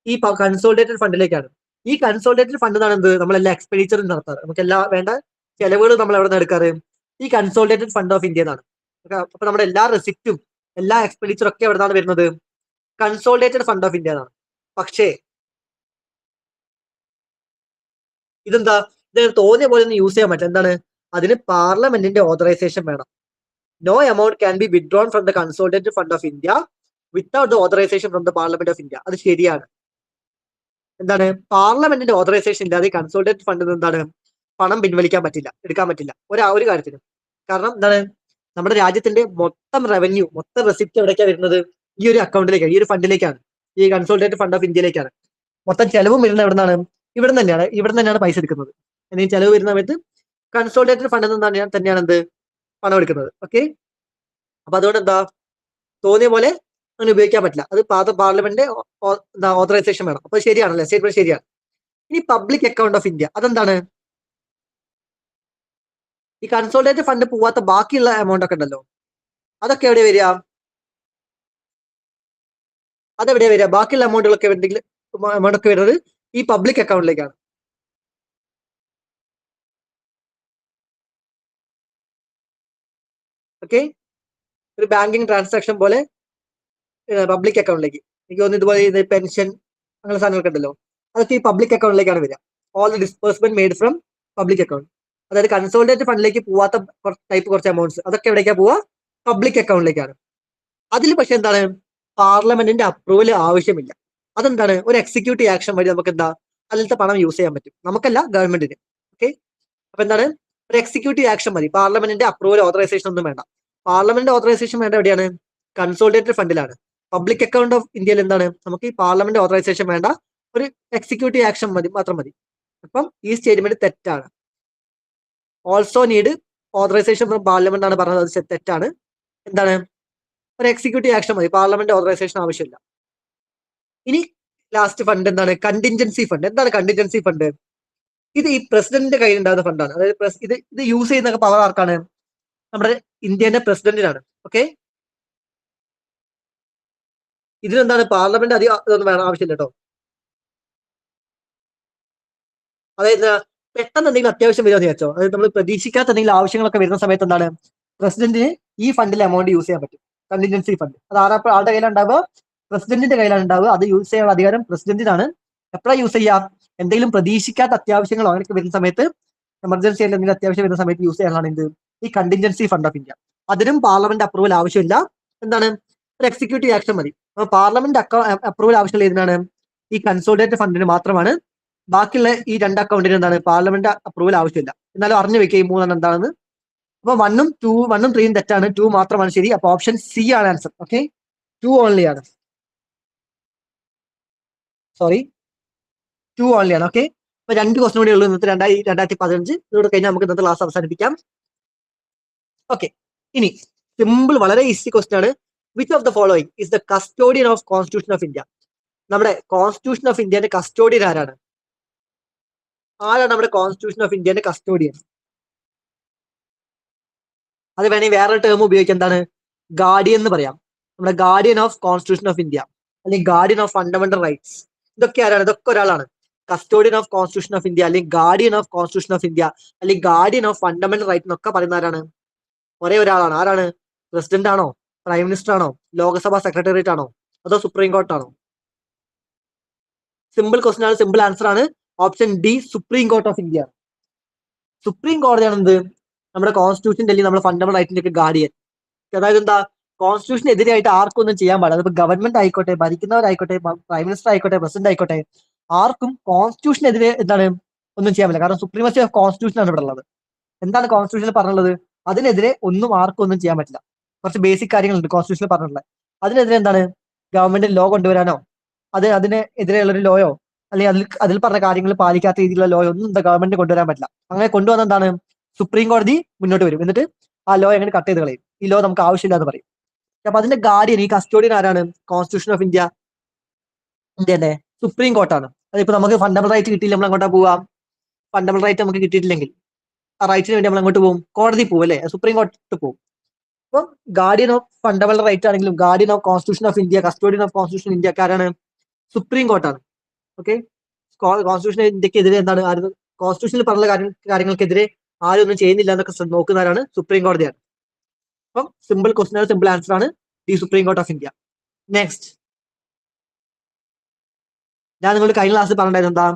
ഈ കൺസോളിഡേറ്റഡ് ഫണ്ടിലേക്കാണ്. ഈ കൺസോളിഡേറ്റഡ് ഫണ്ട് എന്നാണ് എന്ത്? നമ്മളെല്ലാം എക്സ്പെൻഡിച്ചറും നടത്താറ്. നമുക്ക് എല്ലാ വേണ്ട ചെലവുകൾ നമ്മൾ എവിടെ നിന്ന് എടുക്കാറ്? ഈ കൺസോളിഡേറ്റഡ് ഫണ്ട് ഓഫ് ഇന്ത്യ എന്നാണ്. അപ്പൊ നമ്മുടെ എല്ലാ റെസിപ്റ്റും എല്ലാ എക്സ്പെൻഡിച്ചറും ഒക്കെ എവിടെ നിന്നാണ് വരുന്നത്? കൺസോളിഡേറ്റഡ് ഫണ്ട് ഓഫ് ഇന്ത്യ എന്നാണ്. പക്ഷേ ഇതെന്താ? ഇത് തോന്നിയ പോലെ ഒന്നും യൂസ് ചെയ്യാൻ പറ്റില്ല. എന്താണ്? അതിന് പാർലമെന്റിന്റെ ഓതറൈസേഷൻ വേണം. No amount can be withdrawn from the consolidated fund of India without the authorisation from the parliament of India. അത് ശരിയാണ്. എന്താണ്? പാർലമെന്റിന്റെ ഓതറൈസേഷൻ ഇല്ലാതെ കൺസോളിഡേറ്റഡ് ഫണ്ടിൽ എന്താണ്? പണം പിൻവലിക്കാൻ പറ്റില്ല, എടുക്കാൻ പറ്റില്ല ഒരു കാര്യത്തിനും. കാരണം എന്താണ്? നമ്മുടെ രാജ്യത്തിന്റെ മൊത്തം റവന്യൂ, മൊത്തം റെസിപ്റ്റ് എവിടേക്കാണ് വരുന്നത്? ഈ ഒരു അക്കൗണ്ടിലേക്കാണ്, ഈ ഒരു ഫണ്ടിലേക്കാണ്, ഈ കൺസോളിഡേറ്റഡ് ഫണ്ട് ഓഫ് ഇന്ത്യയിലേക്കാണ്. മൊത്തം ചെലവും വരുന്നത് എവിടെ നിന്നാണ്? ഇവിടെ തന്നെയാണ് പൈസ എടുക്കുന്നത്. എന്തെങ്കിലും ചെലവ് വരുന്ന സമയത്ത് കൺസോളിഡേറ്റഡ് ഫണ്ടിൽ നിന്ന് തന്നെയാണ് എന്ത്? പണം എടുക്കുന്നത്. ഓക്കെ, അപ്പൊ അതുകൊണ്ട് എന്താ? തോന്നിയ പോലെ അങ്ങനെ ഉപയോഗിക്കാൻ പറ്റില്ല. അത് പാർലമെന്റിന്റെ ഓതറൈസേഷൻ വേണം. അപ്പൊ ശരിയാണല്ലേ? സ്റ്റേറ്റ്മെന്റ് ശരിയാണ്. ഇനി പബ്ലിക് അക്കൗണ്ട് ഓഫ് ഇന്ത്യ അതെന്താണ്? ഈ കൺസോളിഡേറ്റഡ് ഫണ്ട് പോവാത്ത ബാക്കിയുള്ള എമൗണ്ട് ഒക്കെ ഉണ്ടല്ലോ, അതൊക്കെ എവിടെ വരിക? അതെവിടെയാ വരിക? ബാക്കിയുള്ള എമൗണ്ടുകളൊക്കെ എമൗണ്ട് ഒക്കെ വരുന്നത് ഈ പബ്ലിക് അക്കൗണ്ടിലേക്കാണ്. ഓക്കെ, ഒരു ബാങ്കിങ് ട്രാൻസാക്ഷൻ പോലെ പബ്ലിക് അക്കൗണ്ടിലേക്ക്. എനിക്ക് തോന്നുന്നു ഇതുപോലെ പെൻഷൻ അങ്ങനെ സാധനങ്ങളൊക്കെ ഉണ്ടല്ലോ, അതൊക്കെ ഈ പബ്ലിക് അക്കൗണ്ടിലേക്കാണ് വരിക. All the disbursement made from public account. അതായത് കൺസോളിഡേറ്റഡ് ഫണ്ടിലേക്ക് പോവാത്ത കുറച്ച് എമൗണ്ട്സ് അതൊക്കെ എവിടേക്കാ പോവുക? പബ്ലിക് അക്കൗണ്ടിലേക്കാണ്. അതിൽ പക്ഷെ എന്താണ്? പാർലമെന്റിന്റെ അപ്രൂവൽ ആവശ്യമില്ല. അതെന്താണ്? ഒരു എക്സിക്യൂട്ടീവ് ആക്ഷൻ വഴി നമുക്ക് എന്താ അതിലത്തെ പണം യൂസ് ചെയ്യാൻ പറ്റും. നമുക്കല്ല, ഗവൺമെന്റിന്. ഓക്കെ, അപ്പൊ എന്താണ്? ഒരു എക്സിക്യൂട്ടീവ് ആക്ഷൻ മതി. പാർലമെന്റിന്റെ അപ്രൂവൽ ഓതറൈസേഷൻ ഒന്നും വേണ്ട. പാർലമെന്റ് ഓതറൈസേഷൻ വേണ്ട എവിടെയാണ്? കൺസോളിഡേറ്റഡ് ഫണ്ടിലാണ്. പബ്ലിക് അക്കൗണ്ട് ഓഫ് ഇന്ത്യയിൽ എന്താണ്? നമുക്ക് ഈ പാർലമെന്റ് ഓതറൈസേഷൻ വേണ്ട, ഒരു എക്സിക്യൂട്ടീവ് ആക്ഷൻ മാത്രം മതി. അപ്പം ഈ സ്റ്റേറ്റ്മെന്റ് തെറ്റാണ്. Also need authorisation from parliament ആണ് പറഞ്ഞത്, അത് തെറ്റാണ്. എന്താണ്? ഒരു എക്സിക്യൂട്ടീവ് ആക്ഷൻ മതി, പാർലമെന്റ് ഓതറൈസേഷൻ ആവശ്യമില്ല. ഇനി ലാസ്റ്റ് ഫണ്ട് എന്താണ്? Contingency fund. എന്താണ് കണ്ടിൻജൻസി ഫണ്ട്? ഇത് ഈ പ്രസിഡന്റിന്റെ കയ്യിൽ ഉണ്ടാകുന്ന ഫണ്ടാണ്. അതായത് ഇത് യൂസ് ചെയ്യുന്ന പവർ ആർക്കാണ്? നമ്മുടെ ഇന്ത്യന്റെ പ്രസിഡന്റിനാണ്. ഓക്കെ, ഇതിനെന്താണ്? പാർലമെന്റ് അധികം ഇതൊന്നും വേണം, ആവശ്യമില്ല കേട്ടോ. അതായത് പെട്ടെന്ന് എന്തെങ്കിലും അത്യാവശ്യം വരുമെന്ന് വെച്ചോ, അതായത് നമ്മൾ പ്രതീക്ഷിക്കാത്ത എന്തെങ്കിലും ആവശ്യങ്ങളൊക്കെ വരുന്ന സമയത്ത് എന്താണ് പ്രസിഡന്റിന് ഈ ഫണ്ടിൽ എമൗണ്ട് യൂസ് ചെയ്യാൻ പറ്റും. കണ്ടിൻജൻസി ഫണ്ട് അത് ആളുടെ കയ്യിലുണ്ടാവുക, പ്രസിഡന്റിന്റെ കയ്യിലാണ് ഉണ്ടാവുക. അത് യൂസ് ചെയ്യാനുള്ള അധികാരം പ്രസിഡന്റിനാണ്. എപ്പോഴാണ് യൂസ് ചെയ്യാം? എന്തെങ്കിലും പ്രതീക്ഷിക്കാത്ത അത്യാവശ്യങ്ങളോ അങ്ങനെയൊക്കെ വരുന്ന സമയത്ത്, എമർജൻസി ആയിട്ട് എന്തെങ്കിലും അത്യാവശ്യം വരുന്ന സമയത്ത് യൂസ് ചെയ്യാനാണ് എന്ത് ഈ കണ്ടിൻജൻസി ഫണ്ട് ഓഫ് ഇന്ത്യ. അതിനും പാർലമെന്റ് അപ്രൂവൽ ആവശ്യമില്ല. എന്താണ് ഒരു എക്സിക്യൂട്ടീവ് ആക്ഷൻ മതി. അപ്പൊ പാർലമെന്റ് അപ്രൂവൽ ആവശ്യമുള്ള ഇതിനാണ് ഈ കൺസോളിഡേറ്റഡ് ഫണ്ടിന് മാത്രമാണ്. ബാക്കിയുള്ള ഈ രണ്ട് അക്കൗണ്ടിന് എന്താണ് പാർലമെന്റ് അപ്രൂവൽ ആവശ്യമില്ല. എന്നാലും അറിഞ്ഞു വെക്കുക ഈ മൂന്നെണ്ണം എന്താണെന്ന്. അപ്പൊ 1ഉം 3ഉം തെറ്റാണ്, 2 മാത്രമാണ് ശരി. അപ്പൊ ഓപ്ഷൻ സി ആണ് ആൻസർ. ഓക്കെ, 2 ഓൺലി ആണ്. സോറി, 2 ഓൺലി ആണ്. ഓക്കെ, അപ്പൊ 2 ക്വസ്റ്റൻ കൂടി ഉള്ളൂ ഇന്നത്തെ 2015. ഇതോടെ കഴിഞ്ഞാൽ നമുക്ക് ഇന്നത്തെ ക്ലാസ് അവസാനിപ്പിക്കാം. ഓക്കെ, ഇനി സിമ്പിൾ വളരെ ഈസി ക്വസ്റ്റൻ ആണ്. Which of the following is the custodian of constitution of India? നമ്മുടെ കോൺസ്റ്റിറ്റ്യൂഷൻ ഓഫ് ഇന്ത്യന്റെ കസ്റ്റോഡിയൻ ആരാണ്? നമ്മുടെ കോൺസ്റ്റിറ്റ്യൂഷൻ ഓഫ് ഇന്ത്യന്റെ കസ്റ്റോഡിയൻ? അത് വേണമെങ്കിൽ വേറെ ടേം ഉപയോഗിക്കാം. എന്താണ്? ഗാർഡിയൻ എന്ന് പറയാം. നമ്മുടെ guardian of constitution of India അല്ലെങ്കിൽ ഗാർഡിയൻ ഓഫ് ഫണ്ടമെന്റൽ റൈറ്റ്സ്. ഇതൊക്കെ ആരാണ്? ഇതൊക്കെ ഒരാളാണ്. Custodian of constitution of India അല്ലെങ്കിൽ guardian of constitution of India അല്ലെങ്കിൽ ഗാർഡിയൻ ഓഫ് ഫണ്ടമെന്റൽ റൈറ്റ് എന്നൊക്കെ പറയുന്ന ആരാണ്? ഒരേ ഒരാളാണ്. ആരാണ്? പ്രസിഡന്റ് ആണോ, പ്രൈം മിനിസ്റ്റർ ആണോ, ലോക്സഭാ സെക്രട്ടേറിയറ്റ് ആണോ, അതോ സുപ്രീം കോർട്ട് ആണോ? സിമ്പിൾ ക്വസ്റ്റൻ ആണ്, സിമ്പിൾ ആൻസർ ആണ്. Option D, supreme court of India. Supreme കോടതിയാണ് എന്ത് നമ്മുടെ കോൺസ്റ്റിറ്റ്യൂഷന്റെ അല്ലെങ്കിൽ നമ്മുടെ ഫണ്ടമെന്റൽ റൈറ്റിന്റെ ഒക്കെ ഗാർഡിയൻ. അതായത് എന്താ, കോൺസ്റ്റിറ്റ്യൂഷൻ എതിരായിട്ട് ആർക്കും ഒന്നും ചെയ്യാൻ പാടില്ല. അതിപ്പോ ഗവൺമെന്റ് ആയിക്കോട്ടെ, ഭരിക്കുന്നവരായിക്കോട്ടെ, പ്രൈം മിനിസ്റ്റർ ആയിക്കോട്ടെ, പ്രസിഡന്റ് ആയിക്കോട്ടെ, ആർക്കും കോൺസ്റ്റിറ്റ്യൂഷനെതിരെ എന്താണ് ഒന്നും ചെയ്യാൻ പറ്റില്ല. കാരണം സുപ്രീമസി ഓഫ് കോൺസ്റ്റിറ്റ്യൂഷൻ ആണ് ഇവിടെ ഉള്ളത്. എന്താണ് കോൺസ്റ്റിറ്റ്യൂഷനിൽ പറഞ്ഞുള്ളത്? അതിനെതിരെ ആർക്കും ഒന്നും ചെയ്യാൻ പറ്റില്ല. കുറച്ച് ബേസിക് കാര്യങ്ങളുണ്ട് കോൺസ്റ്റിറ്റ്യൂഷനിൽ പറഞ്ഞിട്ടുള്ളത്. അതിനെതിരെ എന്താണ് ഗവൺമെന്റ് ലോ കൊണ്ടുവരാനോ അതിനെതിരെയുള്ള ഒരു ലോയോ അല്ലെങ്കിൽ അതിൽ പറഞ്ഞ കാര്യങ്ങൾ പാലിക്കാത്ത രീതിയിലുള്ള ലോയോ ഒന്നും ഗവൺമെന്റ് കൊണ്ടുവരാൻ പറ്റില്ല. അങ്ങനെ കൊണ്ടുവന്ന എന്താണ് സുപ്രീം കോടതി മുന്നോട്ട് വരും. എന്നിട്ട് ആ ലോ എങ്ങനെ കട്ട് ചെയ്ത് കളയും. ഈ ലോ നമുക്ക് ആവശ്യമില്ല എന്ന് പറയും. അപ്പൊ അതിന്റെ ഗാർഡിയൻ, ഈ കസ്റ്റോഡിയൻ ആരാണ്? കോൺസ്റ്റിറ്റ്യൂഷൻ ഓഫ് ഇന്ത്യന്റെ സുപ്രീം കോർട്ടാണ്. അതിപ്പോ നമുക്ക് ഫണ്ടമെന്റൽ റൈറ്റ് കിട്ടിയില്ല, നമ്മൾ അങ്ങോട്ടാ പോവാം. ഫണ്ടമെന്റൽ റൈറ്റ് നമുക്ക് കിട്ടിയിട്ടില്ലെങ്കിൽ ആ റൈറ്റിന് വേണ്ടി നമ്മൾ അങ്ങോട്ട് പോകും, കോടതി പോകും അല്ലെ, സുപ്രീം കോർട്ടിൽ പോകും. അപ്പൊ ഗാർഡിയൻ ഓഫ് ഫണ്ടമെന്റൽ റൈറ്റ് ആണെങ്കിലും guardian of constitution of India, custodian of constitution India ആരാണ്? സുപ്രീം കോർട്ടാണ്. ഓക്കെ, കോൺസ്റ്റിറ്റ്യൂഷൻ ഇന്ത്യക്കെതിരെ എന്താണ് കോൺസ്റ്റിറ്റ്യൂഷനിൽ പറഞ്ഞ കാര്യങ്ങൾക്കെതിരെ ആരും ഒന്നും ചെയ്യുന്നില്ല എന്നൊക്കെ നോക്കുന്നവരാണ് സുപ്രീം കോടതിയാണ്. അപ്പം സിമ്പിൾ ക്വസ്റ്റൻ ആണ്, സിമ്പിൾ ആൻസർ ആണ് the supreme court of India. Next, ഞാൻ നിങ്ങളുടെ കഴിഞ്ഞ ക്ലാസ്സിൽ പറഞ്ഞിട്ടുണ്ടായിരുന്നു എന്താ,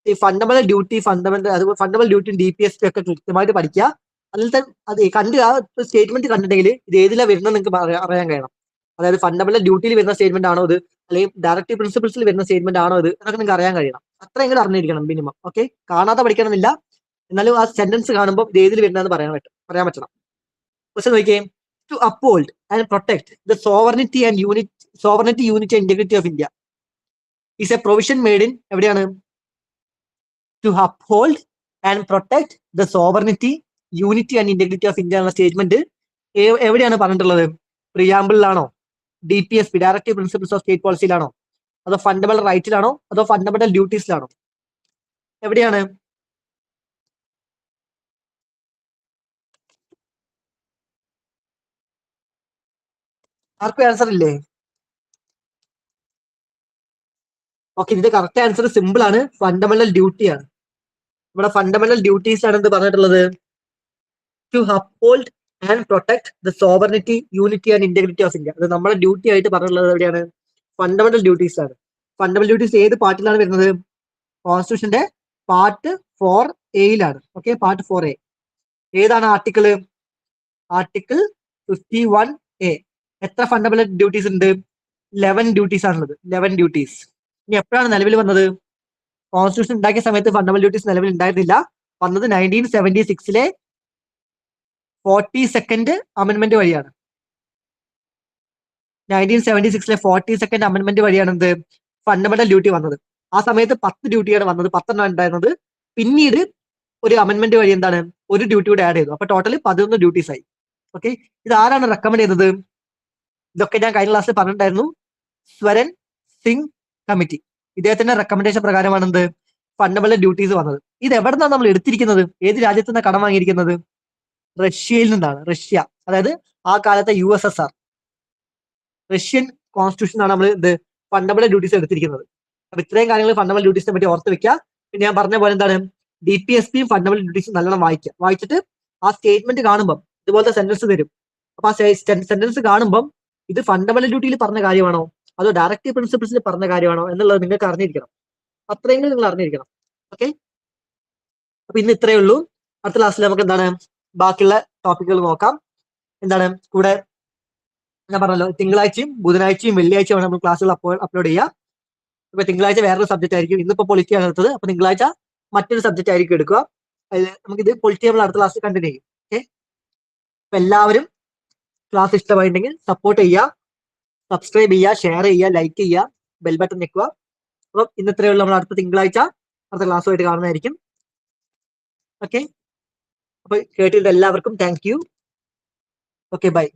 ഈ fundamental duty, fundamental duty DPSP ഒക്കെ കൃത്യമായിട്ട് പഠിക്കുക. അതിലത്തെ അത് സ്റ്റേറ്റ്മെന്റ് കണ്ടിട്ടുണ്ടെങ്കിൽ ഇത് ഏതിലാണ് വരുന്നത് നിങ്ങൾക്ക് അറിയാൻ കഴിയണം. അതായത് ഫണ്ടമെന്റൽ ഡ്യൂട്ടിയിൽ വരുന്ന സ്റ്റേറ്റ്മെന്റ് ആണോ ഇത്, അല്ലെങ്കിൽ ഡയറക്റ്റീവ് പ്രിൻസിപ്പിൾസിൽ വരുന്ന സ്റ്റേറ്റ്മെന്റ് ആണോ ഇത്, എന്നൊക്കെ നിങ്ങൾക്ക് അറിയാൻ കഴിയണം. അത്രയെങ്കിലും അറിഞ്ഞിരിക്കണം മിനിമം. ഓക്കെ, കാണാതെ പഠിക്കണമെന്നില്ല, എന്നാലും ആ സെന്റൻസ് കാണുമ്പോൾ ഇത് ഏതിൽ വരുന്നതെന്ന് പറയാൻ പറ്റണം. ക്വസ്റ്റ്യൻ നോക്കിയേ, to uphold and protect the sovereignty unity and integrity of India is a provision made in, എവിടെയാണ്? To uphold and protect the sovereignty unity and integrity of India എന്ന സ്റ്റേറ്റ്മെന്റ് എവിടെയാണ് പറഞ്ഞിട്ടുള്ളത്? പ്രിയാമ്പിളിലാണോ, DPSP directive principles of state പോളിസിയിലാണോ, അതോ fundamental റൈറ്റിലാണോ, അതോ fundamental ഡ്യൂട്ടീസിലാണോ? എവിടെയാണ്? ആർക്കും ആൻസർ ഇല്ലേ? ഓക്കെ, ഇതിന്റെ കറക്റ്റ് ആൻസർ സിമ്പിൾ ആണ്, ഫണ്ടമെന്റൽ ഡ്യൂട്ടി ആണ്. ഇവിടെ ഫണ്ടമെന്റൽ ഡ്യൂട്ടീസ് ആണ് എന്ത് പറഞ്ഞിട്ടുള്ളത്? To uphold and protect the sovereignty unity and integrity of India. അത് നമ്മുടെ ഡ്യൂട്ടി ആയിട്ട് പറഞ്ഞിട്ടുള്ളത് എവിടെയാണ്? ഫണ്ടമെന്റൽ ഡ്യൂട്ടീസ് ആണ്. ഫണ്ടമെന്റൽ ഡ്യൂട്ടീസ് ഏത് പാർട്ടിലാണ് വരുന്നത്? കോൺസ്റ്റിറ്റ്യൂഷന്റെ part 4A okay, part 4A. ഏതാണ് ആർട്ടിക്കിള്? Article 51A. എത്ര ഫണ്ടമെന്റൽ ഡ്യൂട്ടീസ് ഉണ്ട്? 11 ഡ്യൂട്ടീസ് ആണുള്ളത്. 11 ഡ്യൂട്ടീസ്. ഇനി എപ്പോഴാണ് നിലവിൽ വന്നത്? കോൺസ്റ്റിറ്റ്യൂഷൻ ഉണ്ടാക്കിയ സമയത്ത് ഫണ്ടമെന്റൽ ഡ്യൂട്ടീസ് നിലവിൽ ഉണ്ടായിരുന്നില്ല. വന്നത് 1976 42nd അമെന്റ്മെന്റ് വഴിയാണ്. 1976 42nd അമെന്റ്മെന്റ് വഴിയാണ് എന്ത് ഫണ്ടമെന്റൽ ഡ്യൂട്ടി വന്നത്. ആ സമയത്ത് 10 ഡ്യൂട്ടിയാണ് വന്നത്, 10 ഉണ്ടായിരുന്നത്. പിന്നീട് ഒരു അമെന്റ്മെന്റ് വഴി എന്താണ് ഒരു ഡ്യൂട്ടി കൂടെ ആഡ് ചെയ്തു. അപ്പൊ ടോട്ടൽ 11 ഡ്യൂട്ടീസ് ആയി. ഓക്കെ, ഇത് ആരാണ് റെക്കമെൻഡ് ചെയ്തത്? ഇതൊക്കെ ഞാൻ കഴിഞ്ഞ ക്ലാസ്സിൽ പറഞ്ഞിട്ടുണ്ടായിരുന്നു. സ്വരൻ സിംഗ് കമ്മിറ്റി, ഇദ്ദേഹത്തിന്റെ റെക്കമെൻഡേഷൻ പ്രകാരമാണ് എന്ത് ഫണ്ടമെന്റൽ ഡ്യൂട്ടീസ് വന്നത്. ഇത് എവിടെ നിന്നാണ് നമ്മൾ എടുത്തിരിക്കുന്നത്? ഏത് രാജ്യത്ത് നിന്നാണ് കടം വാങ്ങിയിരിക്കുന്നത്? റഷ്യയിൽ നിന്നാണ്. റഷ്യ, അതായത് ആ കാലത്തെ USSR, റഷ്യൻ കോൺസ്റ്റിറ്റ്യൂഷൻ ആണ് നമ്മൾ ഇത് ഫണ്ടമെന്റൽ ഡ്യൂട്ടീസ് എടുത്തിരിക്കുന്നത്. അപ്പൊ ഇത്രയും കാര്യങ്ങൾ ഫണ്ടമെന്റൽ ഡ്യൂട്ടീസിനെ പറ്റി ഓർത്ത് വെക്കുക. ഞാൻ പറഞ്ഞ പോലെ എന്താണ് DPSPയും ഫണ്ടമെന്റൽ ഡ്യൂട്ടീസും നല്ലോണം വായിച്ചിട്ട് ആ സ്റ്റേറ്റ്മെന്റ് കാണുമ്പോൾ ഇതുപോലത്തെ സെന്റൻസ് തരും. അപ്പൊ ആ സെന്റൻസ് കാണുമ്പോൾ ഇത് ഫണ്ടമെന്റൽ ഡ്യൂട്ടിയിൽ പറഞ്ഞ കാര്യമാണോ അതോ ഡയറക്റ്റീവ് പ്രിൻസിപ്പിൾസിൽ പറഞ്ഞ കാര്യമാണോ എന്നുള്ളത് നിങ്ങൾക്ക് അറിഞ്ഞിരിക്കണം. അത്രയെങ്കിലും നിങ്ങൾ അറിഞ്ഞിരിക്കണം. ഓക്കെ, അപ്പൊ ഇന്ന് ഇത്രയേ ഉള്ളൂ. അടുത്ത ക്ലാസ്സിൽ നമുക്ക് എന്താണ് ബാക്കിയുള്ള ടോപ്പിക്കുകൾ നോക്കാം. എന്താണ് കൂടെ ഞാൻ പറഞ്ഞല്ലോ തിങ്കളാഴ്ചയും ബുധനാഴ്ചയും വെള്ളിയാഴ്ചയാണ് നമ്മൾ ക്ലാസ്സുകൾ അപ്ലോഡ് ചെയ്യുക. ഇപ്പൊ തിങ്കളാഴ്ച വേറൊരു സബ്ജക്റ്റ് ആയിരിക്കും. ഇന്നിപ്പോ പൊളിറ്റി ആണ് എടുത്തത്. അപ്പൊ തിങ്കളാഴ്ച മറ്റൊരു സബ്ജക്റ്റ് ആയിരിക്കും എടുക്കുക. അതിൽ നമുക്കിത് പൊളിറ്റി നമ്മൾ അടുത്ത ക്ലാസ്സിൽ കണ്ടിന്യൂ ചെയ്യും. ഓക്കെ, അപ്പൊ എല്ലാവരും ക്ലാസ് ഇഷ്ടമായിട്ടുണ്ടെങ്കിൽ സപ്പോർട്ട് ചെയ്യുക, സബ്സ്ക്രൈബ് ചെയ്യുക, ഷെയർ ചെയ്യുക, ലൈക്ക് ചെയ്യുക, ബെൽ ബട്ടൺ ഞെക്കുക. അപ്പം ഇന്നത്രയുള്ള നമ്മൾ അടുത്ത തിങ്കളാഴ്ച അടുത്ത ക്ലാസ്സുമായിട്ട് കാണുന്നതായിരിക്കും. ഓക്കെ, അപ്പൊ കേട്ടിട്ട് എല്ലാവർക്കും താങ്ക് യു. Okay, by.